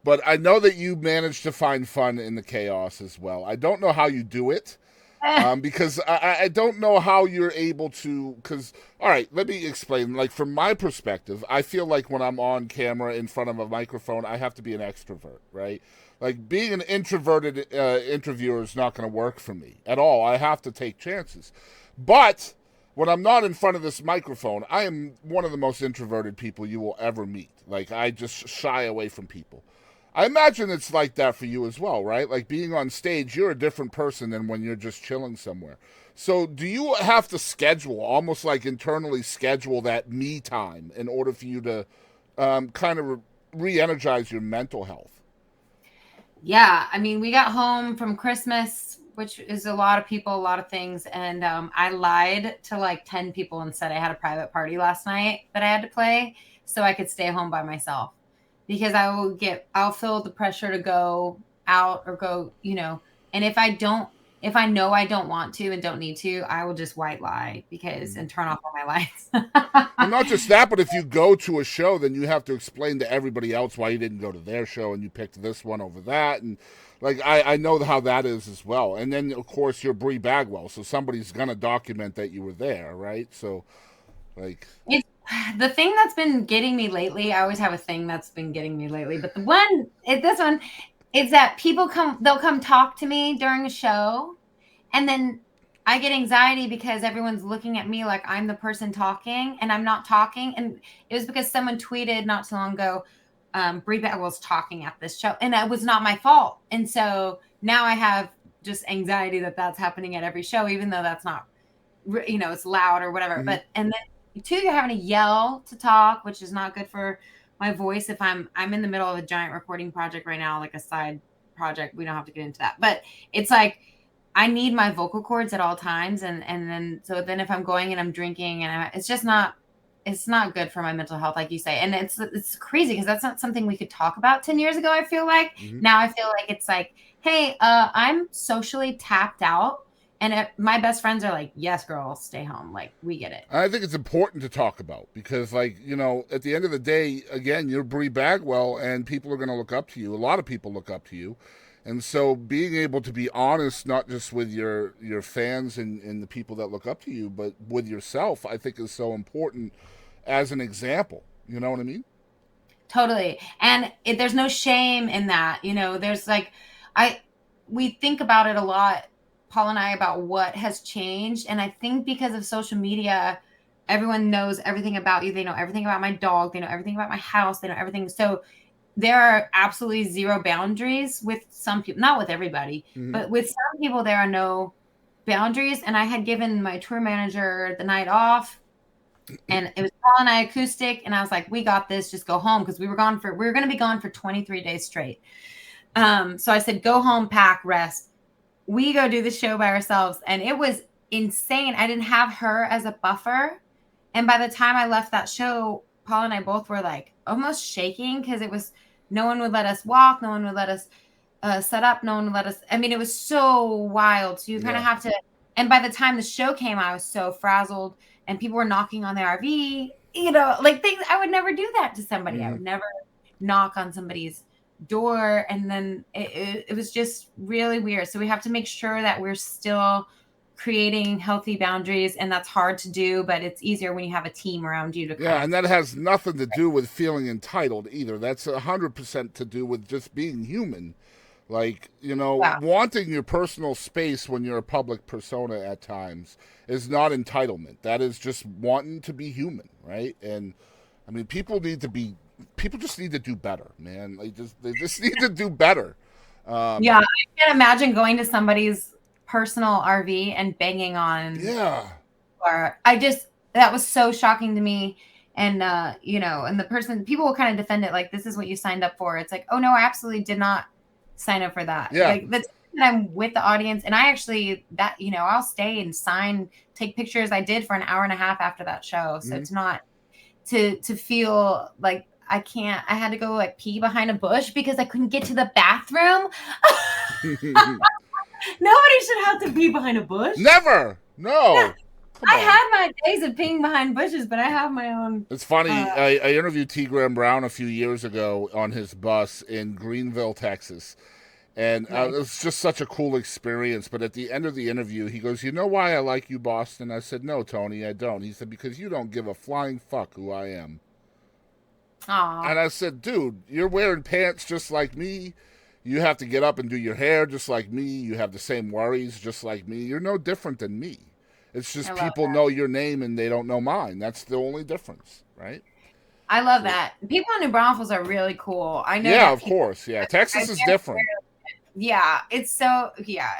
But I know that you managed to find fun in the chaos as well. I don't know how you do it. Because I don't know how you're able to, because, all right, let me explain. Like, from my perspective, I feel like when I'm on camera in front of a microphone, I have to be an extrovert, right? Like, being an introverted interviewer is not going to work for me at all. I have to take chances. But when I'm not in front of this microphone, I am one of the most introverted people you will ever meet. Like, I just shy away from people. I imagine it's like that for you as well, right? Like, being on stage, you're a different person than when you're just chilling somewhere. So do you have to schedule, almost like internally schedule that me time in order for you to kind of re-energize your mental health? Yeah, I mean, we got home from Christmas, which is a lot of people, a lot of things, and I lied to like 10 people and said I had a private party last night that I had to play so I could stay home by myself. Because I'll feel the pressure to go out or go, you know, and if I know I don't want to and don't need to, I will just white lie and turn off all my lights. Well, not just that, but if you go to a show, then you have to explain to everybody else why you didn't go to their show and you picked this one over that. And like, I know how that is as well. And then, of course, you're Bri Bagwell, so somebody's going to document that you were there, right? So, like... It's the thing that's been getting me lately. I always have a thing that's been getting me lately, but this one is that they'll come talk to me during a show, and then I get anxiety because everyone's looking at me like I'm the person talking, and I'm not talking. And it was because someone tweeted not too long ago, Bri Bagwell's talking at this show, and it was not my fault. And so now I have just anxiety that that's happening at every show, even though that's not, you know, it's loud or whatever. But and then two, you're having to yell to talk, which is not good for my voice. If I'm in the middle of a giant recording project right now, like a side project, we don't have to get into that. But it's like I need my vocal cords at all times, and then if I'm going and I'm drinking and it's just not, it's not good for my mental health, like you say. And it's crazy because that's not something we could talk about 10 years ago. I feel like now I feel like it's like, hey, I'm socially tapped out. And my best friends are like, yes, girl, stay home. Like, we get it. I think it's important to talk about because, like, you know, at the end of the day, again, you're Bri Bagwell and people are going to look up to you. A lot of people look up to you. And so being able to be honest, not just with your fans and the people that look up to you, but with yourself, I think is so important as an example. You know what I mean? Totally. And there's no shame in that. You know, there's like, we think about it a lot, Paul and I, about what has changed. And I think because of social media, everyone knows everything about you. They know everything about my dog. They know everything about my house. They know everything. So there are absolutely zero boundaries with some people, not with everybody, but with some people, there are no boundaries. And I had given my tour manager the night off, and it was Paul and I Acoustic. And I was like, we got this, just go home. Cause we were going to be gone for 23 days straight. So I said, go home, pack, rest. We go do the show by ourselves, and it was insane. I didn't have her as a buffer. And by the time I left that show, Paul and I both were like almost shaking because it was, no one would let us walk. No one would let us set up. No one would let us. I mean, it was so wild. So you kind of have to, and by the time the show came, I was so frazzled and people were knocking on the RV, you know, like things. I would never do that to somebody. I would never knock on somebody's door. And then it was just really weird. So we have to make sure that we're still creating healthy boundaries, and that's hard to do, but it's easier when you have a team around you to Yeah, and that has nothing to do with feeling entitled either. That's 100% to do with just being human. Like, yeah. wanting your personal space when you're a public persona at times is not entitlement. That is just wanting to be human, right? And I mean, people just need to do better, man. They just need to do better. Yeah, I can't imagine going to somebody's personal RV and banging on. Yeah. Or that was so shocking to me. And and the people will kind of defend it like, this is what you signed up for. It's like, oh no, I absolutely did not sign up for that. Yeah. Like that's that I'm with the audience, and I actually I'll stay and sign, take pictures. I did for an hour and a half after that show. So it's not to feel like I had to go like pee behind a bush because I couldn't get to the bathroom. Nobody should have to pee behind a bush. Never. No. I had my days of peeing behind bushes, but I have my own. It's funny. I interviewed T. Graham Brown a few years ago on his bus in Greenville, Texas. And it was just such a cool experience. But at the end of the interview, he goes, "You know why I like you, Boston?" I said, "No, Tony, I don't." He said, "Because you don't give a flying fuck who I am." Aww. And I said, "Dude, you're wearing pants just like me. You have to get up and do your hair just like me. You have the same worries just like me. You're no different than me. It's just people know your name and they don't know mine. That's the only difference, right?" I love that. People in New Braunfels are really cool. I know. Yeah, of course. Yeah, Texas is different. Yeah,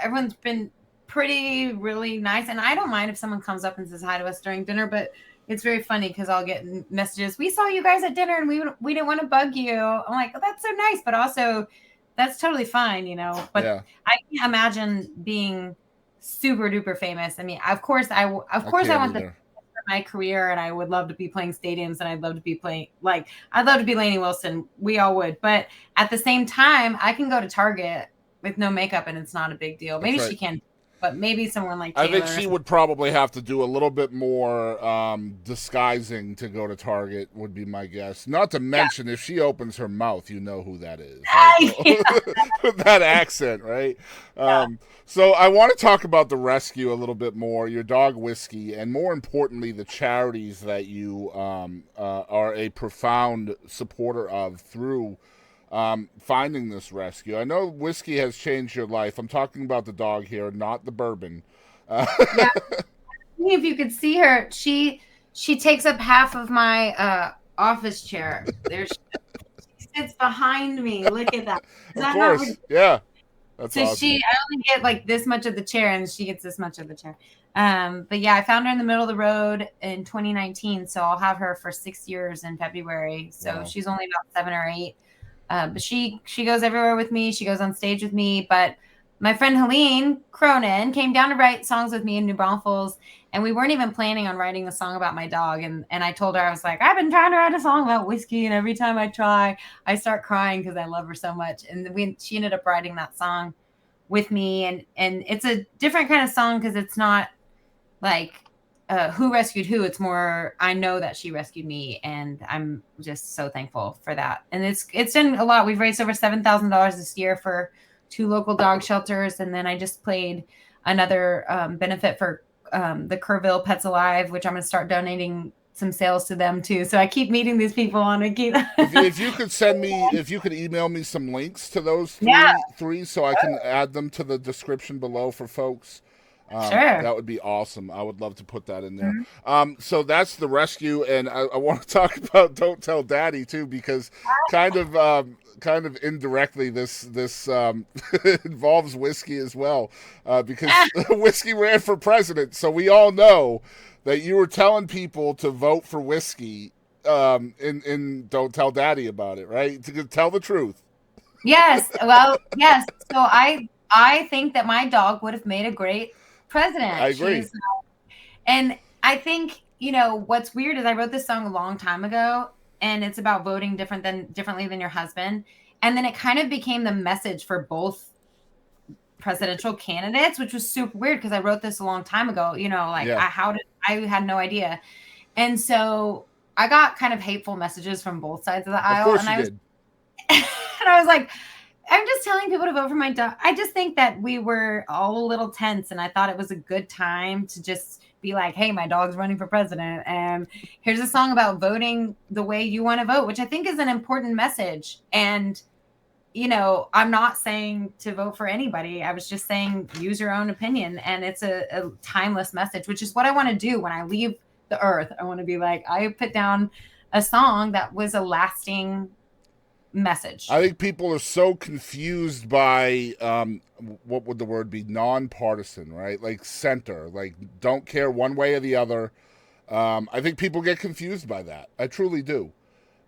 everyone's been really nice, and I don't mind if someone comes up and says hi to us during dinner, but it's very funny because I'll get messages, "We saw you guys at dinner and we didn't want to bug you." I'm like, "Oh, that's so nice," but also that's totally fine, but Yeah. I can't imagine being super duper famous. I mean, of course I want my career, and I would love to be playing stadiums, and I'd love to be Lainey Wilson. We all would, but at the same time, I can go to Target with no makeup and it's not a big deal. Maybe she can, but maybe someone like Taylor. I think she would probably have to do a little bit more disguising to go to Target, would be my guess. Not to mention, if she opens her mouth, you know who that is. With that accent, right? So I want to talk about the rescue a little bit more, your dog Whiskey, and more importantly, the charities that you are a profound supporter of through finding this rescue. I know Whiskey has changed your life. I'm talking about the dog here, not the bourbon. If you could see her, she takes up half of my office chair. She sits behind me. Look at that. Of course, yeah. That's so awesome. I only get like this much of the chair, and she gets this much of the chair. But yeah, I found her in the middle of the road in 2019, so I'll have her for 6 years in February. So she's only about 7 or 8. But she goes everywhere with me. She goes on stage with me. But my friend Helene Cronin came down to write songs with me in New Braunfels, and we weren't even planning on writing a song about my dog. And I told her, I was like, I've been trying to write a song about Whiskey, and every time I try, I start crying because I love her so much. And she ended up writing that song with me, and it's a different kind of song because it's not like who rescued who. It's more, I know that she rescued me, and I'm just so thankful for that. And it's done a lot. We've raised over $7,000 this year for 2 local dog shelters, and then I just played another benefit for the Kerrville Pets Alive, which I'm going to start donating some sales to them too. So I keep meeting these people on if you could email me some links to those three so I can add them to the description below for folks. Sure. That would be awesome. I would love to put that in there. So that's the rescue, and I want to talk about Don't Tell Daddy too, because kind of indirectly this involves Whiskey as well, because Whiskey ran for president. So we all know that you were telling people to vote for Whiskey in Don't Tell Daddy about it, right? To tell the truth. Yes. Well, yes. So I think that my dog would have made a great president. I agree. And I think, what's weird is I wrote this song a long time ago, and it's about voting differently than your husband. And then it kind of became the message for both presidential candidates, which was super weird because I wrote this a long time ago, I had no idea. And so I got kind of hateful messages from both sides of the aisle. Of course you did. And I was like, I'm just telling people to vote for my dog. I just think that we were all a little tense, and I thought it was a good time to just be like, hey, my dog's running for president. And here's a song about voting the way you want to vote, which I think is an important message. And, you know, I'm not saying to vote for anybody. I was just saying use your own opinion. And it's a timeless message, which is what I want to do when I leave the earth. I want to be like, I put down a song that was a lasting message. I think people are so confused by what would the word be? Nonpartisan, right? Like center, like don't care one way or the other. I think people get confused by that. I truly do.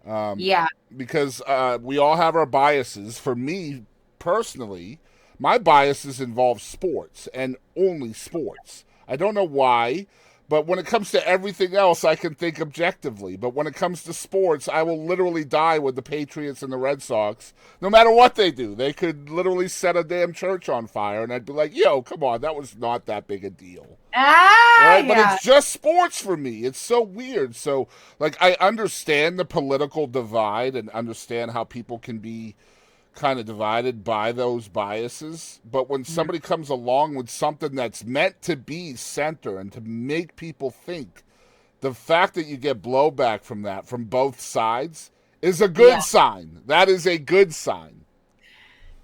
Yeah. Because we all have our biases. For me personally, my biases involve sports and only sports. I don't know why, but when it comes to everything else, I can think objectively. But when it comes to sports, I will literally die with the Patriots and the Red Sox, no matter what they do. They could literally set a damn church on fire, and I'd be like, yo, come on, that was not that big a deal. Right? But Yeah. it's just sports for me. It's so weird. So, like, I understand the political divide and understand how people can be kind of divided by those biases. But when somebody comes along with something that's meant to be center and to make people think, the fact that you get blowback from that from both sides is a good Yeah. sign. That is a good sign.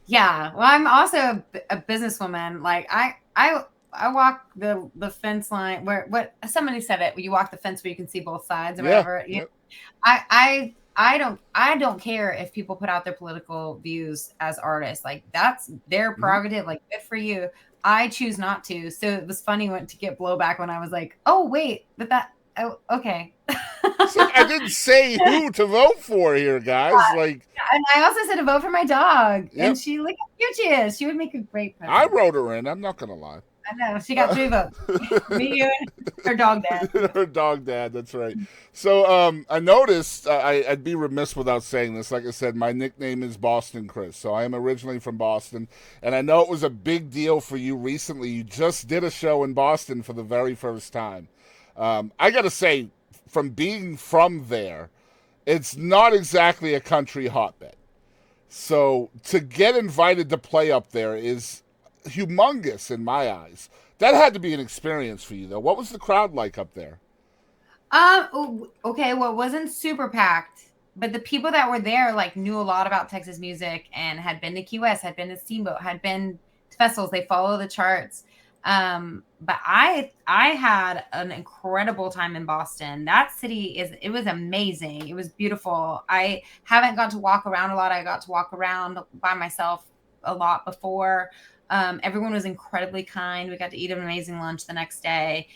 Yeah. Well, I'm also a businesswoman. Like I walk the fence line where what somebody said it. You walk the fence where you can see both sides or whatever. Yeah. I don't care if people put out their political views as artists. Like that's their prerogative. Like good for you. I choose not to. So it was funny to get blowback when I was like, oh wait, but okay. So I didn't say who to vote for here, guys. Like, And I also said to vote for my dog. Yep. And she look how cute she is. She would make a great I president. wrote her in. I'm not gonna lie. I know. She got 3 votes. Me, you, and her dog dad. Her dog dad, that's right. So I noticed, I'd be remiss without saying this. Like I said, my nickname is Boston Chris. So I am originally from Boston. And I know it was a big deal for you recently. You just did a show in Boston for the very first time. I got to say, from being from there, it's not exactly a country hotbed. So to get invited to play up there is humongous in my eyes. That had to be an experience for you, though. What was the crowd like up there? Okay, well, it wasn't super packed, but the people that were there like knew a lot about Texas music and had been to Key West, had been to Steamboat, had been to festivals. They follow the charts. But I had an incredible time in Boston. That city it was amazing. It was beautiful. I haven't got to walk around a lot. I got to walk around by myself a lot before. Everyone was incredibly kind. We got to eat an amazing lunch the next day.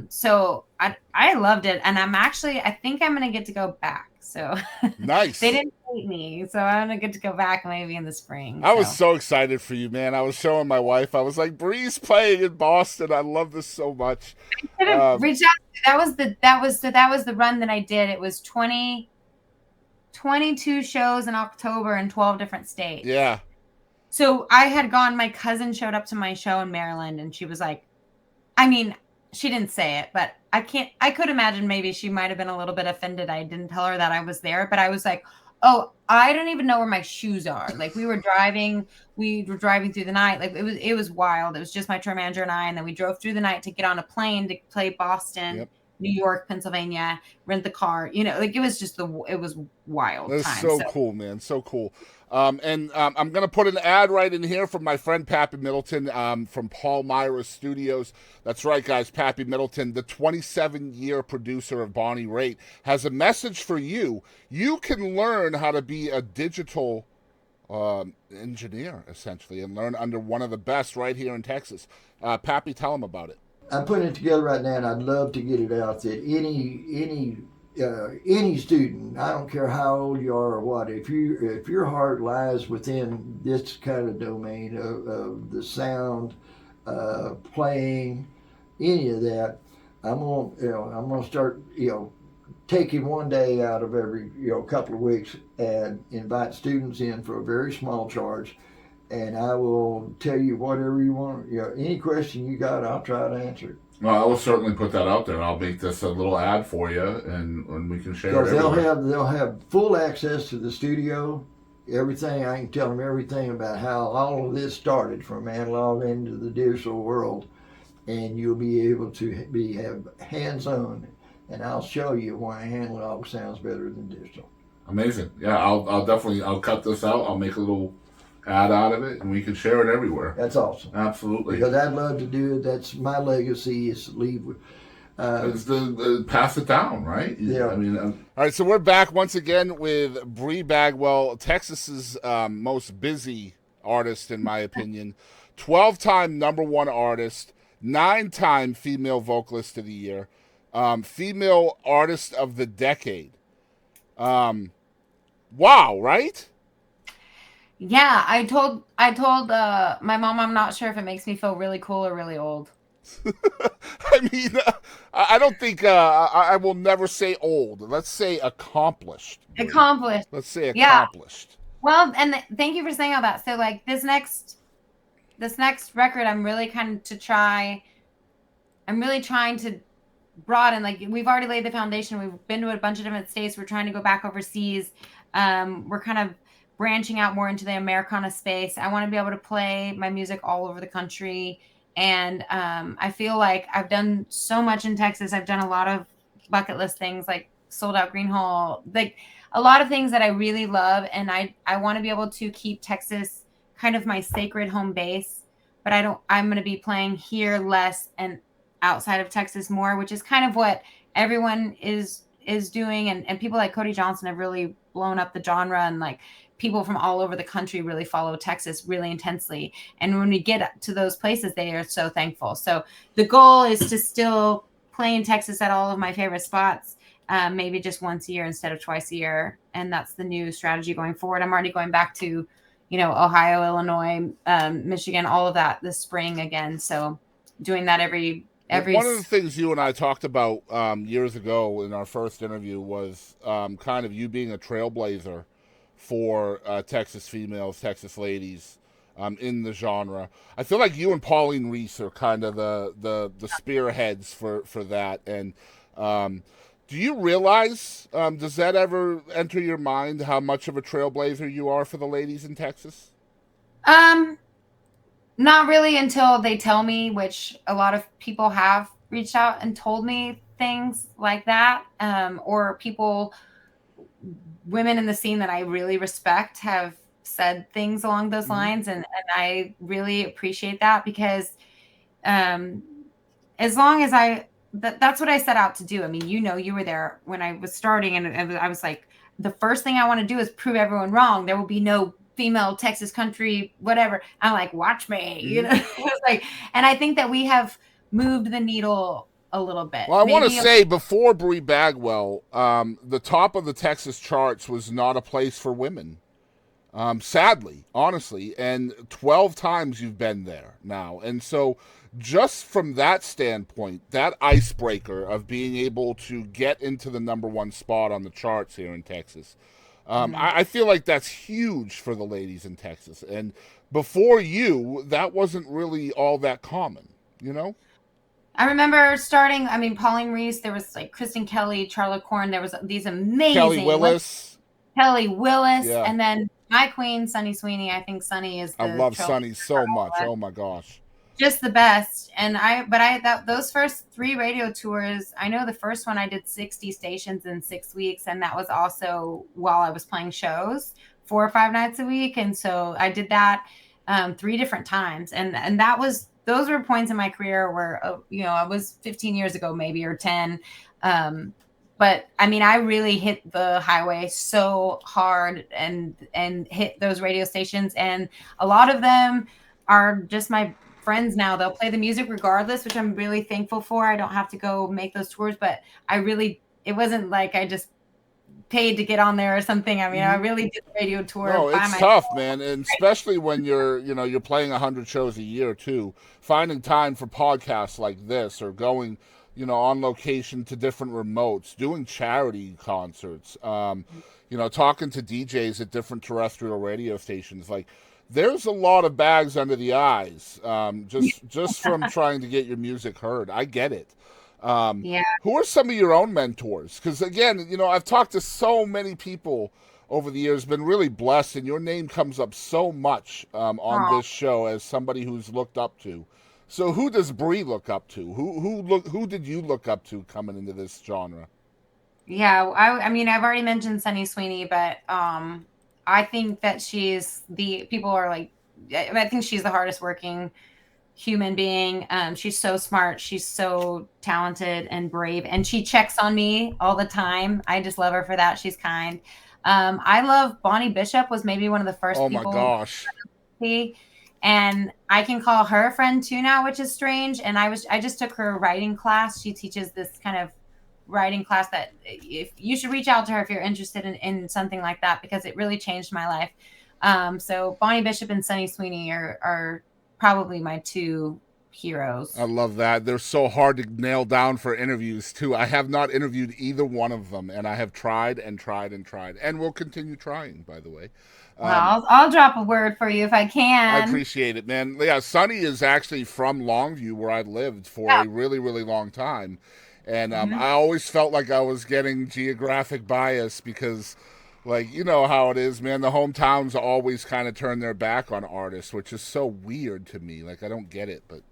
So I loved it. And I think I'm going to get to go back. So Nice. they didn't hate me. So I'm going to get to go back maybe in the spring. I was so excited for you, man. I was showing my wife. I was like, Bri's playing in Boston. I love this so much. I should have reached out. That was the run that I did. It was 22 shows in October in 12 different states. Yeah. So I had gone, my cousin showed up to my show in Maryland and she was like, I mean, she didn't say it, but I could imagine maybe she might've been a little bit offended. I didn't tell her that I was there, but I was like, oh, I don't even know where my shoes are. Like we were driving through the night. Like it was wild. It was just my tour manager and I, and then we drove through the night to get on a plane to play Boston, Yep. New York, Pennsylvania, rent the car, like it was wild. That's time. so cool, man. So cool. I'm going to put an ad right in here from my friend Pappy Middleton from Paul Myra Studios. That's right, guys. Pappy Middleton, the 27-year producer of Bonnie Raitt, has a message for you. You can learn how to be a digital engineer, essentially, and learn under one of the best right here in Texas. Pappy, tell him about it. I'm putting it together right now, and I'd love to get it out that any student, I don't care how old you are or what, if your heart lies within this kind of domain of the sound, playing, any of that, I'm gonna start taking one day out of every couple of weeks and invite students in for a very small charge. And I will tell you whatever you want. Any question you got, I'll try to answer it. Well, I will certainly put that out there, and I'll make this a little ad for you, and we can share it Because everywhere. they'll have full access to the studio. everything. I can tell them everything about how all of this started from analog into the digital world, and you'll be able to have hands-on. And I'll show you why analog sounds better than digital. Amazing. Yeah, I'll definitely cut this out. I'll make a little ad out of it, and we can share it everywhere. That's awesome. Absolutely. Because I'd love to do it. That's my legacy, is to leave with. It's the pass it down, right? Yeah. I mean, all right. So we're back once again with Bri Bagwell, Texas's most busy artist, in my opinion. 12-time #1 artist, 9-time female vocalist of the year, female artist of the decade. Wow, right? Yeah, I told my mom I'm not sure if it makes me feel really cool or really old. I mean, I don't think I will never say old. Let's say accomplished. Accomplished. Let's say Yeah. accomplished. Well, and thank you for saying all that. So like this next record, I'm really trying to broaden. Like we've already laid the foundation. We've been to a bunch of different states. We're trying to go back overseas. We're kind of branching out more into the Americana space. I want to be able to play my music all over the country. And I feel like I've done so much in Texas. I've done a lot of bucket list things, like sold out Green Hall, like a lot of things that I really love. And I want to be able to keep Texas kind of my sacred home base, but I'm going to be playing here less and outside of Texas more, which is kind of what everyone is doing. And people like Cody Johnson have really blown up the genre, and like people from all over the country really follow Texas really intensely. And when we get to those places, they are so thankful. So the goal is to still play in Texas at all of my favorite spots, maybe just once a year instead of twice a year. And that's the new strategy going forward. I'm already going back to, Ohio, Illinois, Michigan, all of that this spring again. So doing that every. One of the things you and I talked about years ago in our first interview was kind of you being a trailblazer for Texas females, Texas ladies in the genre. I feel like you and Pauline Reese are kind of the spearheads for that. And do you realize, does that ever enter your mind how much of a trailblazer you are for the ladies in Texas? Not really until they tell me, which a lot of people have reached out and told me things like that, or women in the scene that I really respect have said things along those lines. And I really appreciate that, because as long as that's what I set out to do. I mean, you were there when I was starting, and I was like, the first thing I want to do is prove everyone wrong. There will be no female Texas country, whatever. I'm like, watch me, It was like, and I think that we have moved the needle a little bit. Well, I want to say, before Bri Bagwell, the top of the Texas charts was not a place for women. Sadly, honestly, and 12 times you've been there now. And so just from that standpoint, that icebreaker of being able to get into the #1 spot on the charts here in Texas, I feel like that's huge for the ladies in Texas. And before you, that wasn't really all that common, I remember starting, Pauline Reese, there was like Kristen Kelly, Charlotte Corn, there was these amazing Kelly Willis, yeah. And then my queen, Sunny Sweeney. I think Sunny is I love Sunny so much. Oh my gosh. Just the best. And those first 3 radio tours, I know the first one I did 60 stations in 6 weeks, and that was also while I was playing shows 4 or 5 nights a week. And so I did that 3 different times, and those were points in my career where I was 15 years ago, maybe, or 10. But I really hit the highway so hard and hit those radio stations, and a lot of them are just my friends now. They'll play the music regardless, which I'm really thankful for. I don't have to go make those tours, but it wasn't like I just paid to get on there or something. I really did the radio tour. No, it's tough, man, and especially when you're playing 100 shows a year too. Finding time for podcasts like this, or going, on location to different remotes, doing charity concerts, talking to DJs at different terrestrial radio stations. Like, there's a lot of bags under the eyes, just from trying to get your music heard. I get it. Yeah. Who are some of your own mentors? Because again, I've talked to so many people over the years been really blessed, and your name comes up so much on Aw. this show as somebody who's looked up to. So who does Bri look up to? Who did you look up to coming into this genre? Yeah, I mean, I've already mentioned Sunny Sweeney, but I think that people are like, I think she's the hardest working human being. She's so smart, she's so talented and brave, and she checks on me all the time. I just love her for that. She's kind. I love Bonnie Bishop, was maybe one of the first Oh my people gosh. see, and I can call her a friend too now, which is strange. And I just took her writing class. She teaches this kind of writing class that if you should reach out to her if you're interested in something like that, because it really changed my life. So Bonnie Bishop and Sunny Sweeney are probably my two heroes. I love that. They're so hard to nail down for interviews too. I have not interviewed either one of them, and I have tried and tried and tried, and will continue trying, by the way. Well, I'll drop a word for you if I can. I appreciate it, man. Yeah, Sunny is actually from Longview, where I lived for a really, really long time. And I always felt like I was getting geographic bias because, like, you know how it is, man. The hometowns always kind of turn their back on artists, which is so weird to me. Like, I don't get it, but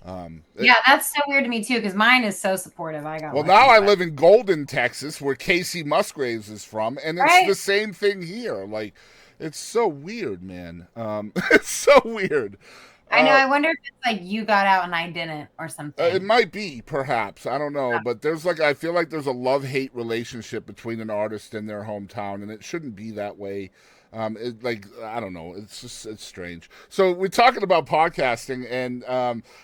Yeah, that's so weird to me too, because mine is so supportive. I got well, lucky, now I but- live in Golden, Texas, where Casey Musgraves is from, and it's Right. the same thing here. Like, it's so weird, man. It's so weird. I know. I wonder if it's like you got out and I didn't, or something. It might be, perhaps. I don't know. But there's like, I feel like there's a love-hate relationship between an artist and their hometown, and it shouldn't be that way. I don't know. It's strange. So we're talking about podcasting, and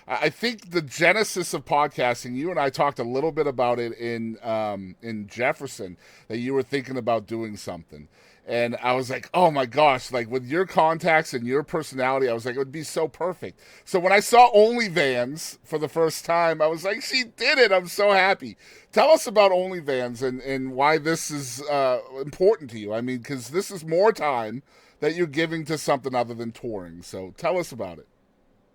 I think the genesis of podcasting, you and I talked a little bit about it in Jefferson, that you were thinking about doing something. And I was like, oh my gosh, like with your contacts and your personality, I was like, it would be so perfect. So when I saw OnlyVans for the first time, I was like, she did it. I'm so happy. Tell us about OnlyVans and why this is important to you. I mean, because this is more time that you're giving to something other than touring. So tell us about it.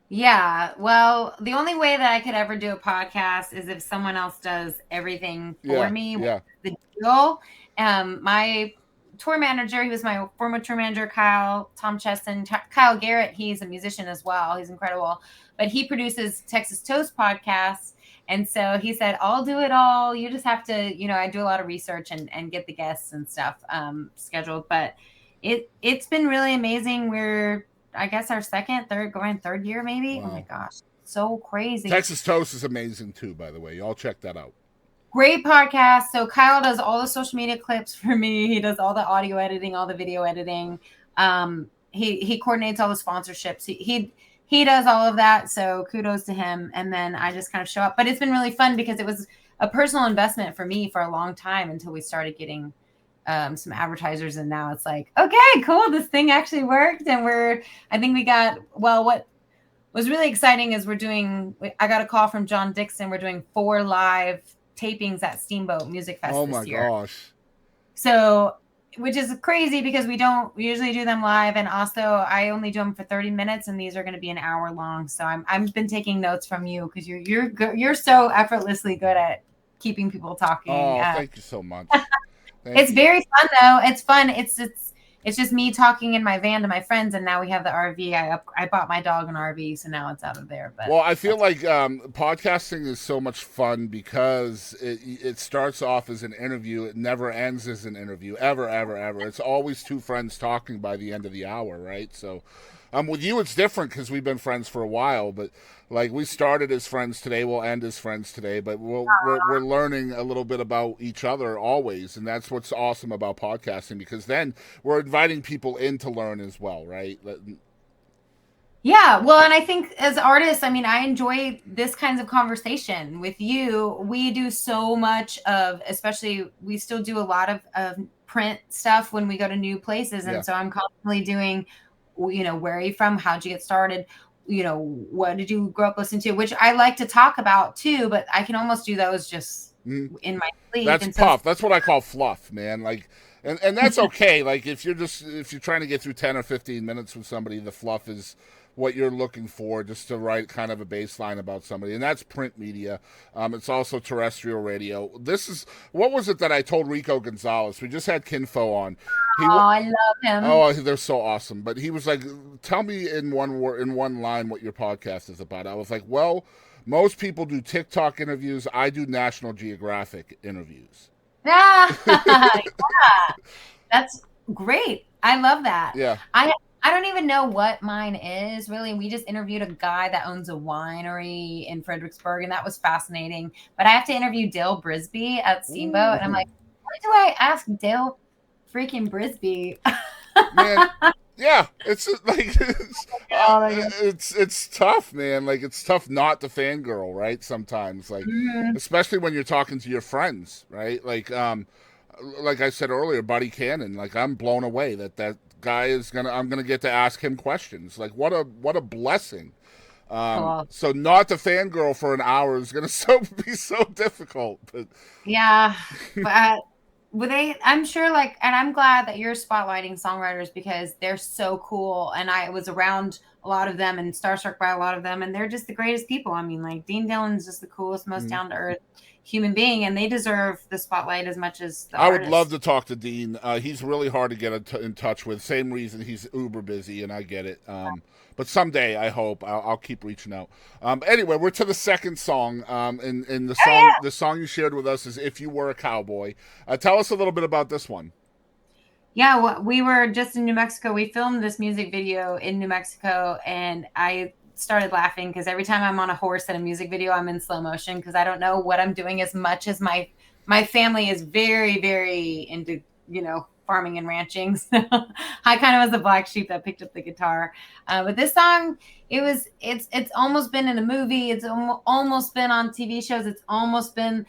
Yeah, well, the only way that I could ever do a podcast is if someone else does everything for me. Yeah. The deal. My tour manager, he was my former tour manager, Tom Chesson, Kyle Garrett. He's a musician as well. He's incredible, but he produces Texas Toast podcasts. And so he said, I'll do it all. You just have to, I do a lot of research and get the guests and stuff scheduled. But it's been really amazing. We're, I guess, our third year, maybe. Wow. Oh my gosh. So crazy. Texas Toast is amazing too, by the way. Y'all check that out. Great podcast. So Kyle does all the social media clips for me. He does all the audio editing, all the video editing. He coordinates all the sponsorships. He does all of that. So kudos to him. And then I just kind of show up. But it's been really fun because it was a personal investment for me for a long time until we started getting some advertisers. And now it's like, okay, cool. This thing actually worked. And what was really exciting is I got a call from John Dixon. We're doing 4 live tapings at Steamboat Music Fest this year. Oh my gosh. So, which is crazy because we usually do them live, and also I only do them for 30 minutes, and these are going to be an hour long. So I've been taking notes from you because you're so effortlessly good at keeping people talking. Oh, thank you so much. It's very fun though. It's fun. It's just me talking in my van to my friends, and now we have the RV. I bought my dog an RV, so now it's out of there. But well, I feel like podcasting is so much fun because it starts off as an interview. It never ends as an interview, ever, ever, ever. It's always two friends talking by the end of the hour, right? So with you, it's different because we've been friends for a while, but like we started as friends today, we'll end as friends today, but we're learning a little bit about each other always, and that's what's awesome about podcasting because then we're inviting people in to learn as well, right? Yeah, well, and I think as artists, I mean, I enjoy this kinds of conversation with you. We do so much especially we still do a lot of print stuff when we go to new places, and so I'm constantly doing, where are you from? How'd you get started? What did you grow up listening to? Which I like to talk about too, but I can almost do those just in my sleep. That's puff. That's what I call fluff, man. Like, and that's okay. Like if you're trying to get through 10 or 15 minutes with somebody, the fluff is what you're looking for, just to write kind of a baseline about somebody, and that's print media. It's also terrestrial radio. What was it that I told Rico Gonzalez? We just had Kinfo on. Oh, I love him. Oh, they're so awesome. But he was like, "Tell me in one word, in one line, what your podcast is about." I was like, "Well, most people do TikTok interviews. I do National Geographic interviews." Yeah, that's great. I love that. Yeah. I don't even know what mine is really. We just interviewed a guy that owns a winery in Fredericksburg, and that was fascinating. But I have to interview Dale Brisby at Steamboat, and I'm like, why do I ask Dale freaking Brisby? Man, yeah, it's like it's tough, man. Like, it's tough not to fangirl, right? Sometimes, like, especially when you're talking to your friends, right? Like I said earlier, Buddy Cannon. Like, I'm blown away that guy I'm gonna get to ask him questions. Like, what a blessing. So not to fangirl for an hour is gonna be so difficult. But Yeah, but I'm sure, like, and I'm glad that you're spotlighting songwriters because they're so cool. And I was around a lot of them and starstruck by a lot of them, and they're just the greatest people. I mean, like, Dean Dillon's just the coolest, most down to earth human being, and they deserve the spotlight as much as the I would artists. love to talk to Dean. He's really hard to get in touch with. Same reason he's uber busy, and I get it. But someday, I hope I'll keep reaching out. Anyway, we're to the second song. And the song you shared with us is "If You Were a Cowboy." Tell us a little bit about this one. Yeah, well, we were just in New Mexico. We filmed this music video in New Mexico, and I started laughing because every time I'm on a horse in a music video, I'm in slow motion because I don't know what I'm doing as much as my family is very, very into, farming and ranching. So I kind of was the black sheep that picked up the guitar. But this song, it's almost been in a movie. It's almost been on TV shows. It's almost been,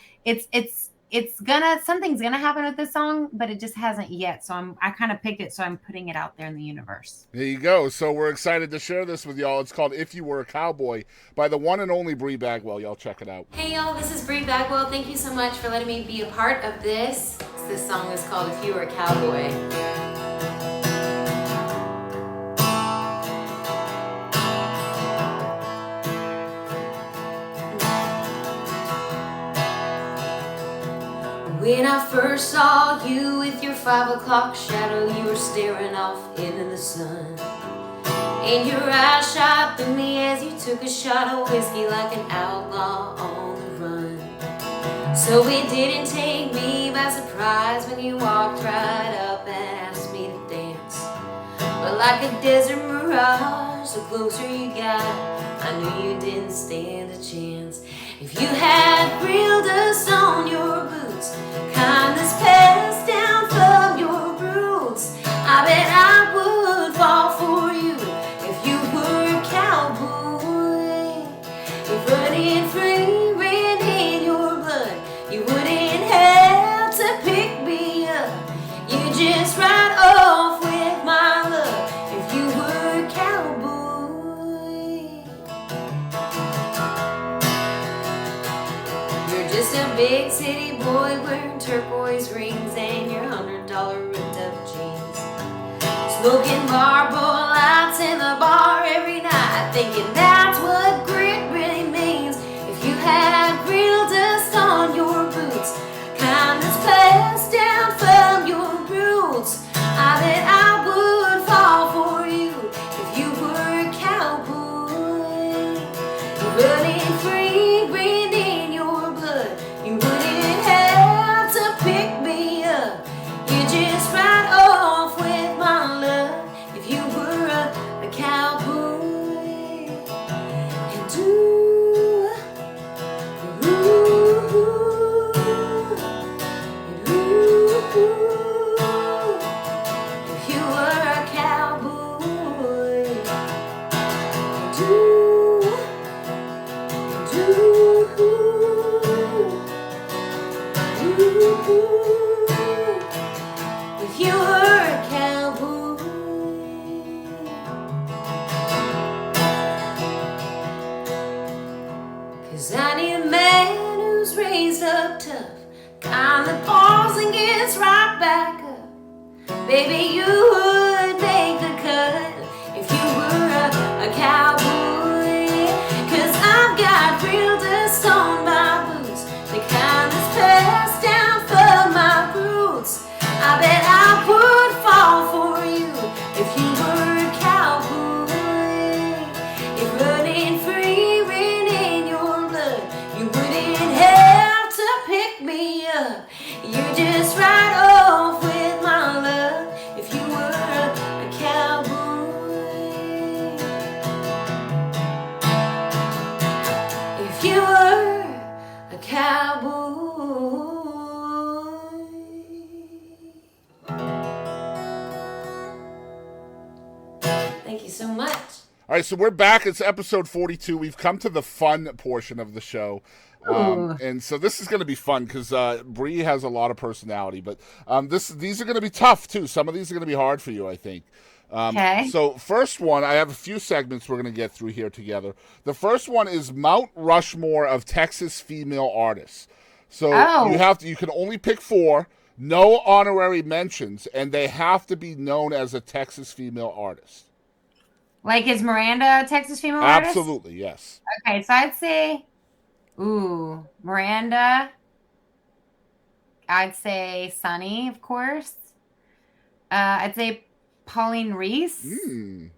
something's gonna happen with this song, but it just hasn't yet. So I kind of picked it, so I'm putting it out there in the universe. There you go. So we're excited to share this with y'all. It's called "If You Were a Cowboy" by the one and only Bri Bagwell. Y'all check it out. Hey y'all, this is Bri Bagwell. Thank you so much for letting me be a part of this. This song is called "If You Were a Cowboy." When I first saw you with your 5 o'clock shadow, you were staring off into the sun. And your eyes shot through me as you took a shot of whiskey like an outlaw on the run. So it didn't take me by surprise when you walked right up and asked me to dance. But like a desert mirage, the closer you got, I knew you didn't stand a chance. If you had real dust on your boots, kindness passed down from your roots, I bet I would fall for you if you were a cowboy. If running free ran in your blood, you wouldn't have to pick me up. You just ride off with my love if you were a cowboy. You're just a big city boy wearing turquoise rings and your $100 ripped up jeans, smoking Marlboro lights in the bar every night, thinking that's what grit really means. If you had real dust on your boots, kindness passed down from your roots, I bet I would fall for you if you were a cowboy. Running free, ran in your blood, you wouldn't have to pick me up. You just ride off with my love if you were a cowboy. Thank you so much. All right, so we're back. It's episode 42. We've come to the fun portion of the show. And so this is going to be fun because Bri has a lot of personality, but these are going to be tough too. Some of these are going to be hard for you, I think. Okay. So first one, I have a few segments we're going to get through here together. The first one is Mount Rushmore of Texas female artists. So you can only pick 4, no honorary mentions, and they have to be known as a Texas female artist. Like, is Miranda a Texas female artist? Absolutely, yes. Okay, so I'd say, Miranda. I'd say Sunny, of course. I'd say Pauline Reese. And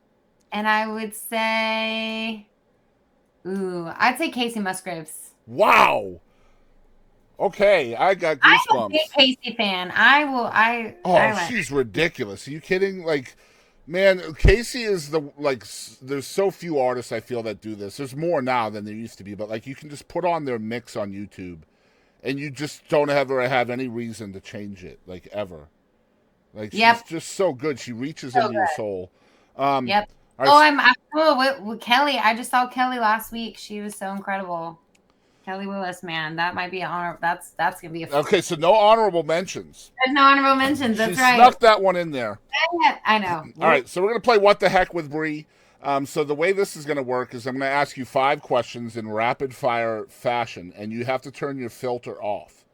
I would say, I'd say Casey Musgraves. Wow. Okay, I got I'm a goosebumps. big Casey fan. I like She's ridiculous. Are you kidding? Like, man, Casey is there's so few artists I feel that do this. There's more now than there used to be, but like you can just put on their mix on YouTube and you just don't ever have any reason to change it, like ever. Like she's just so good. She reaches into your soul. Yep. All right, I'm cool with Kelly. I just saw Kelly last week. She was so incredible. Kelly Willis, man, that might be an honor. That's gonna be a. Okay, so no honorable mentions. There's no honorable mentions. That's she right. Snuck that one in there. I know. All right, so we're gonna play What the Heck with Bri. So the way this is gonna work is I'm gonna ask you 5 questions in rapid fire fashion, and you have to turn your filter off.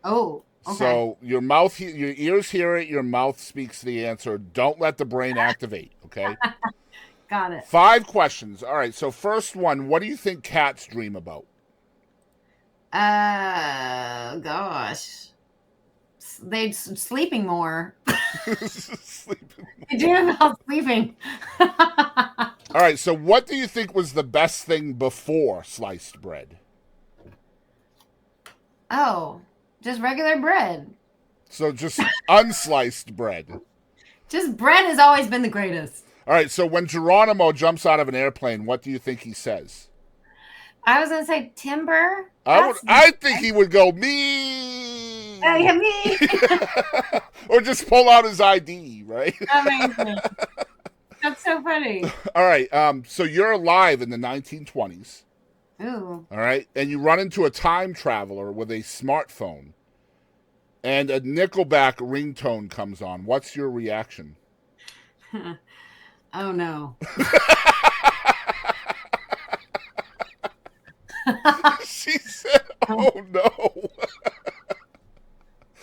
Oh. Okay. So your ears hear it, your mouth speaks the answer. Don't let the brain activate. Okay. Got it. 5 questions. All right. So first one, what do you think cats dream about? Gosh. They sleeping more. Sleeping. They dream about sleeping. All right. So what do you think was the best thing before sliced bread? Oh, just regular bread. So just unsliced bread. Just bread has always been the greatest. All right. So when Geronimo jumps out of an airplane, what do you think he says? I was gonna say timber. I think he would go me. Yeah, me. Or just pull out his ID, right? Amazing. That's so funny. All right. So you're alive in the 1920s. Ooh. All right. And you run into a time traveler with a smartphone and a Nickelback ringtone comes on. What's your reaction? Oh no. She said, oh no.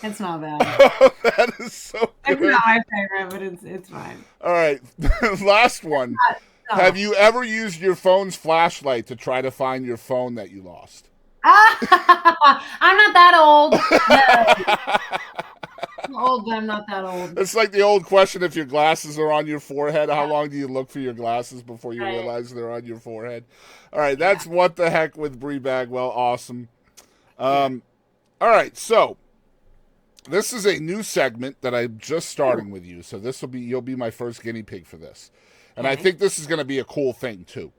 It's not bad. Oh, that is so good. It's not my favorite, but it's fine. All right. Last one. No. Have you ever used your phone's flashlight to try to find your phone that you lost? I'm not that old. No. I'm old, but I'm not that old. It's like the old question, if your glasses are on your forehead, how long do you look for your glasses before you realize they're on your forehead? All right, that's What the Heck with Bri Bagwell. Awesome. All right, so this is a new segment that I'm just starting with you. So you'll be my first guinea pig for this. And I think this is going to be a cool thing, too.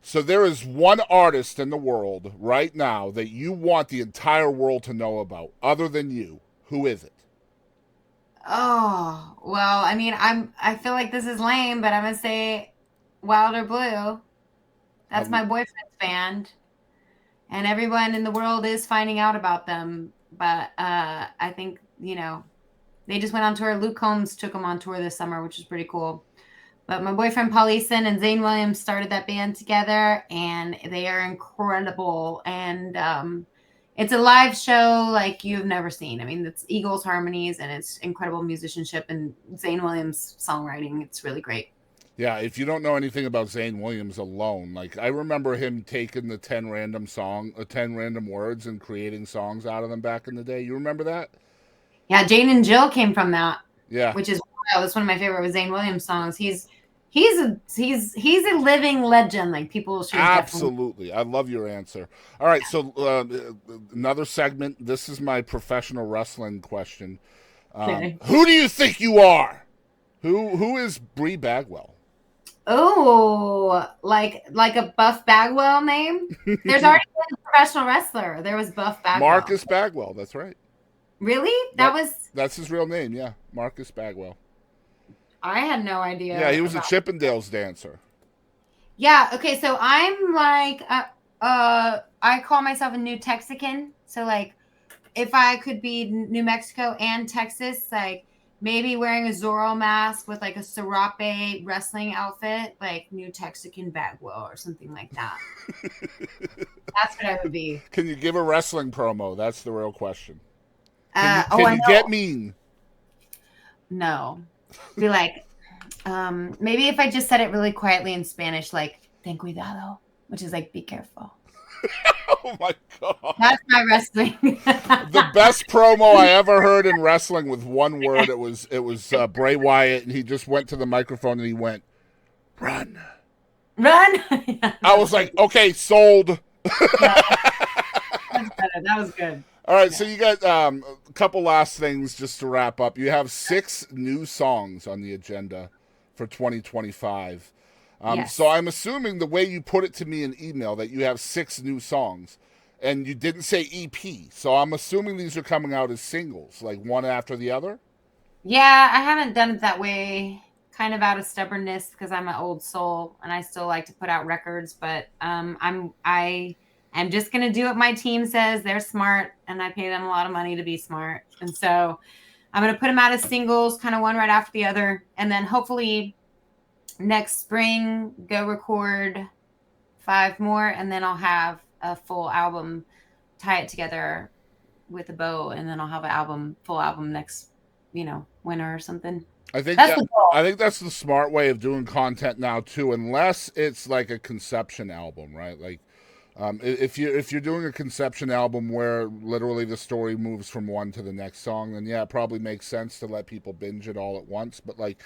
So there is one artist in the world right now that you want the entire world to know about, other than you. Who is it? Oh, well, I mean, I feel like this is lame, but I'm gonna say Wilder Blue. That's my boyfriend's band, and everyone in the world is finding out about them. But I think they just went on tour. Luke Combs took them on tour this summer, which is pretty cool. But my boyfriend Paul Eason and Zane Williams started that band together, and they are incredible. And it's a live show like you've never seen. I mean, it's Eagles harmonies, and it's incredible musicianship and Zane Williams songwriting. It's really great. Yeah, if you don't know anything about Zane Williams alone, like I remember him taking the 10 random words and creating songs out of them back in the day. You remember that? Yeah, Jane and Jill came from that. Yeah. Which is wild. That's one of my favorite with Zane Williams songs. He's a living legend. Like people should absolutely. I love your answer. All right, so another segment. This is my professional wrestling question. Okay. Who do you think you are? Who is Bri Bagwell? Oh, like a Buff Bagwell name? There's already been a professional wrestler. There was Buff Bagwell. Marcus Bagwell. That's right. Really? That's his real name. Yeah, Marcus Bagwell. I had no idea. Yeah, he was a about- Chippendales dancer. Yeah. Okay. So I'm like, I call myself a New Texican. So like, if I could be New Mexico and Texas, like maybe wearing a Zorro mask with like a serape wrestling outfit, like New Texican Bagwell or something like that. That's what I would be. Can you give a wrestling promo? That's the real question. Can I you know. get mean? No. Be like, maybe if I just said it really quietly in Spanish, like ten cuidado, which is like be careful. Oh my god. That's my wrestling. The best promo I ever heard in wrestling with one word. It was Bray Wyatt, and he just went to the microphone and he went, "Run." Run. I was like, okay, sold. That was good. All right, so you got a couple last things just to wrap up. You have 6 new songs on the agenda for 2025. Yes. So I'm assuming the way you put it to me in email that you have 6 new songs, and you didn't say EP. So I'm assuming these are coming out as singles, like one after the other. Yeah, I haven't done it that way, kind of out of stubbornness because I'm an old soul and I still like to put out records. But I'm just gonna do what my team says. They're smart, and I pay them a lot of money to be smart, and so I'm gonna put them out as singles, kind of one right after the other, and then hopefully next spring go record 5 more, and then I'll have a full album, tie it together with a bow, and then I'll have an full album next, winter or something. I think That's the goal. I think that's the smart way of doing content now too, unless it's like a conception album, right? Like if you're doing a conception album where literally the story moves from one to the next song, then yeah, it probably makes sense to let people binge it all at once. But like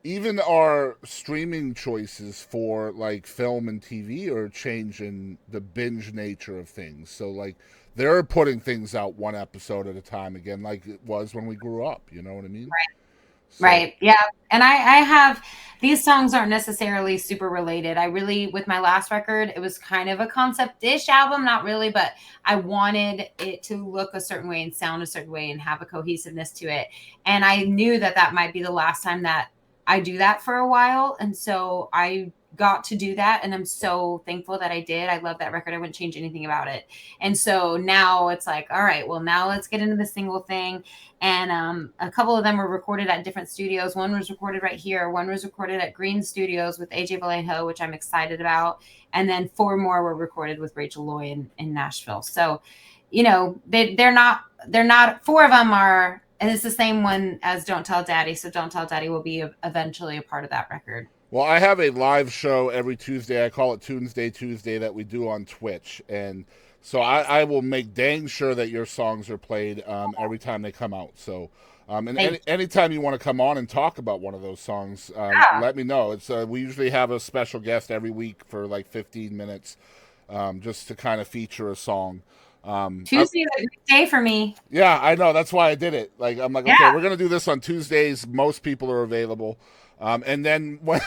even our streaming choices for like film and TV are changing the binge nature of things. So like they're putting things out one episode at a time again, like it was when we grew up. You know what I mean? Right. So- Right. Yeah. And I have, these songs aren't necessarily super related. I really, with my last record, it was kind of a concept-ish album, not really, but I wanted it to look a certain way and sound a certain way and have a cohesiveness to it. And I knew that might be the last time that I do that for a while. And so I got to do that. And I'm so thankful that I did. I love that record. I wouldn't change anything about it. And so now it's like, all right, well, now let's get into the single thing. And a couple of them were recorded at different studios. One was recorded right here. One was recorded at Green Studios with AJ Vallejo, which I'm excited about. And then 4 more were recorded with Rachel Loy in Nashville. So, they're not 4 of them are, and it's the same one as Don't Tell Daddy. So Don't Tell Daddy will be eventually a part of that record. Well, I have a live show every Tuesday. I call it Tuesday that we do on Twitch. And so I will make dang sure that your songs are played every time they come out. So anytime you want to come on and talk about one of those songs, let me know. It's we usually have a special guest every week for like 15 minutes just to kind of feature a song. Tuesday's a great day for me. Yeah, I know. That's why I did it. Like, I'm like, okay, Yeah. we're going to do this on Tuesdays. Most people are available. And then when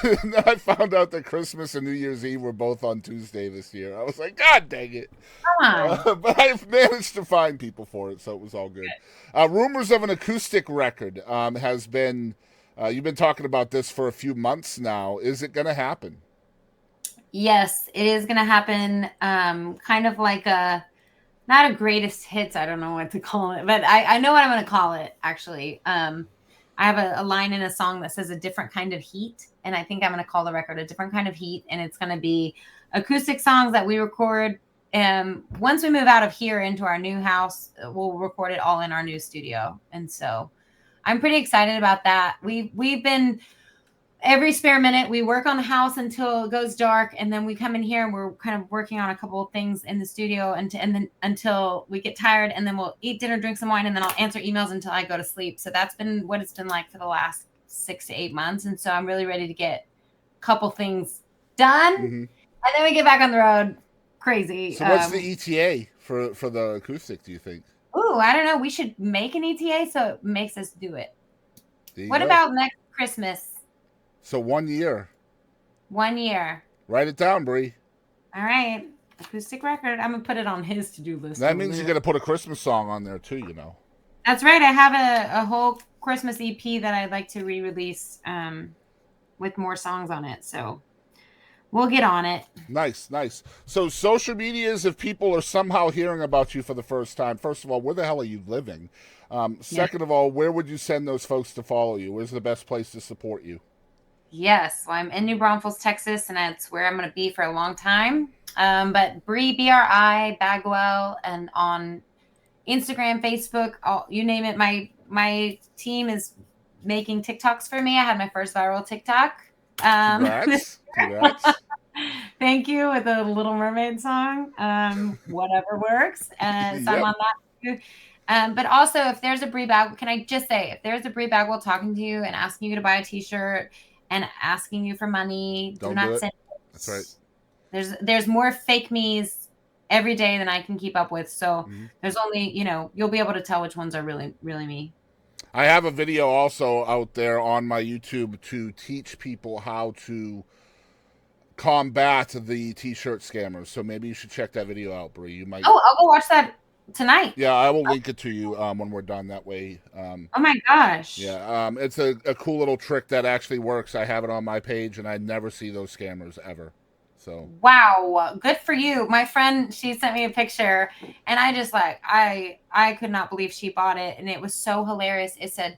I found out that Christmas and New Year's Eve were both on Tuesday this year, I was like, God dang it. Come on. But I've managed to find people for it, so it was all good. Rumors of an acoustic record has been, you've been talking about this for a few months now. Is it going to happen? Yes, it is going to happen. Kind of like not a greatest hits. I don't know what to call it, but I know what I'm going to call it, actually. I have a line in a song that says a different kind of heat. And I think I'm going to call the record a different kind of heat. And it's going to be acoustic songs that we record. Once we move out of here into our new house, we'll record it all in our new studio. And so I'm pretty excited about that. We've been every spare minute we work on the house until it goes dark, and then we come in here and we're kind of working on a couple of things in the studio and then until we get tired, and then we'll eat dinner, drink some wine, and then I'll answer emails until I go to sleep. So that's been what it's been like for the last 6 to 8 months. And so I'm really ready to get a couple things done, and then we get back on the road crazy. So what's the ETA for the acoustic, do you think? Ooh, I don't know. We should make an ETA so it makes us do it. What go. about next Christmas? So 1 year. 1 year. Write it down, Bri. All right. Acoustic record. I'm going to put it on his to-do list. That means you got to put a Christmas song on there too, That's right. I have a whole Christmas EP that I'd like to re-release with more songs on it. So we'll get on it. Nice. So social medias, if people are somehow hearing about you for the first time, first of all, where the hell are you living? Second of all, where would you send those folks to follow you? Where's the best place to support you? Yes, well, I'm in New Braunfels, Texas, and that's where I'm going to be for a long time. But Bri, Bri Bagwell, and on Instagram, Facebook, you name it. My team is making TikToks for me. I had my first viral TikTok. Congrats. Thank you, with the Little Mermaid song. Whatever works. And so I'm on that too. But also, if there's a Bri Bagwell, can I just say, if there's a Bri Bagwell talking to you and asking you to buy a T-shirt and asking you for money, do not send it. That's right. There's more fake me's every day than I can keep up with. So there's only, you'll be able to tell which ones are really, really me. I have a video also out there on my YouTube to teach people how to combat the T-shirt scammers. So maybe you should check that video out, Bri. You might. Oh, I'll go watch that tonight. Yeah, I will link it to you when we're done. That way. Oh my gosh. Yeah, it's a cool little trick that actually works. I have it on my page, and I never see those scammers ever. So. Wow, good for you. My friend, she sent me a picture, and I just I could not believe she bought it, and it was so hilarious. It said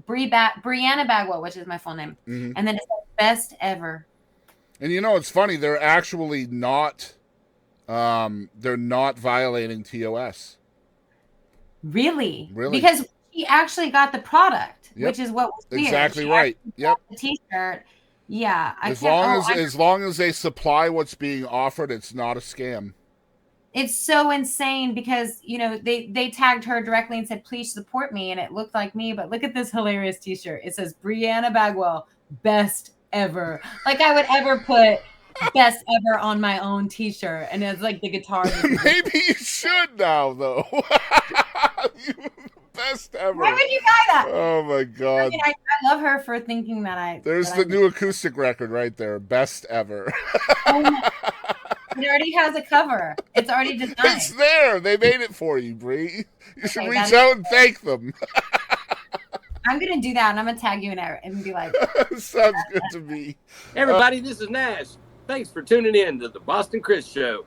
Brianna Bagwell, which is my full name, and then it said best ever. And it's funny. They're actually not. They're not violating TOS. Really? Really? Because she actually got the product, Yep. which is what was weird. Exactly She right. actually Yep. got the T-shirt. Yeah, As long as they supply what's being offered, it's not a scam. It's so insane because they tagged her directly and said, "Please support me," and it looked like me. But look at this hilarious T-shirt. It says Brianna Bagwell, best ever. Like I would ever put best ever on my own T-shirt, and it's like the guitar. Maybe you should now, though. Best ever. Why would you buy that? Oh my God. I mean, I love her for thinking that There's the new acoustic record right there. Best ever. It already has a cover. It's already designed. It's there. They made it for you, Bri. You should Okay, reach out and thank them. I'm gonna do that, and I'm gonna tag you in it and be like, Sounds good to me. Everybody, this is Nash. Thanks for tuning in to the Boston Chris Show.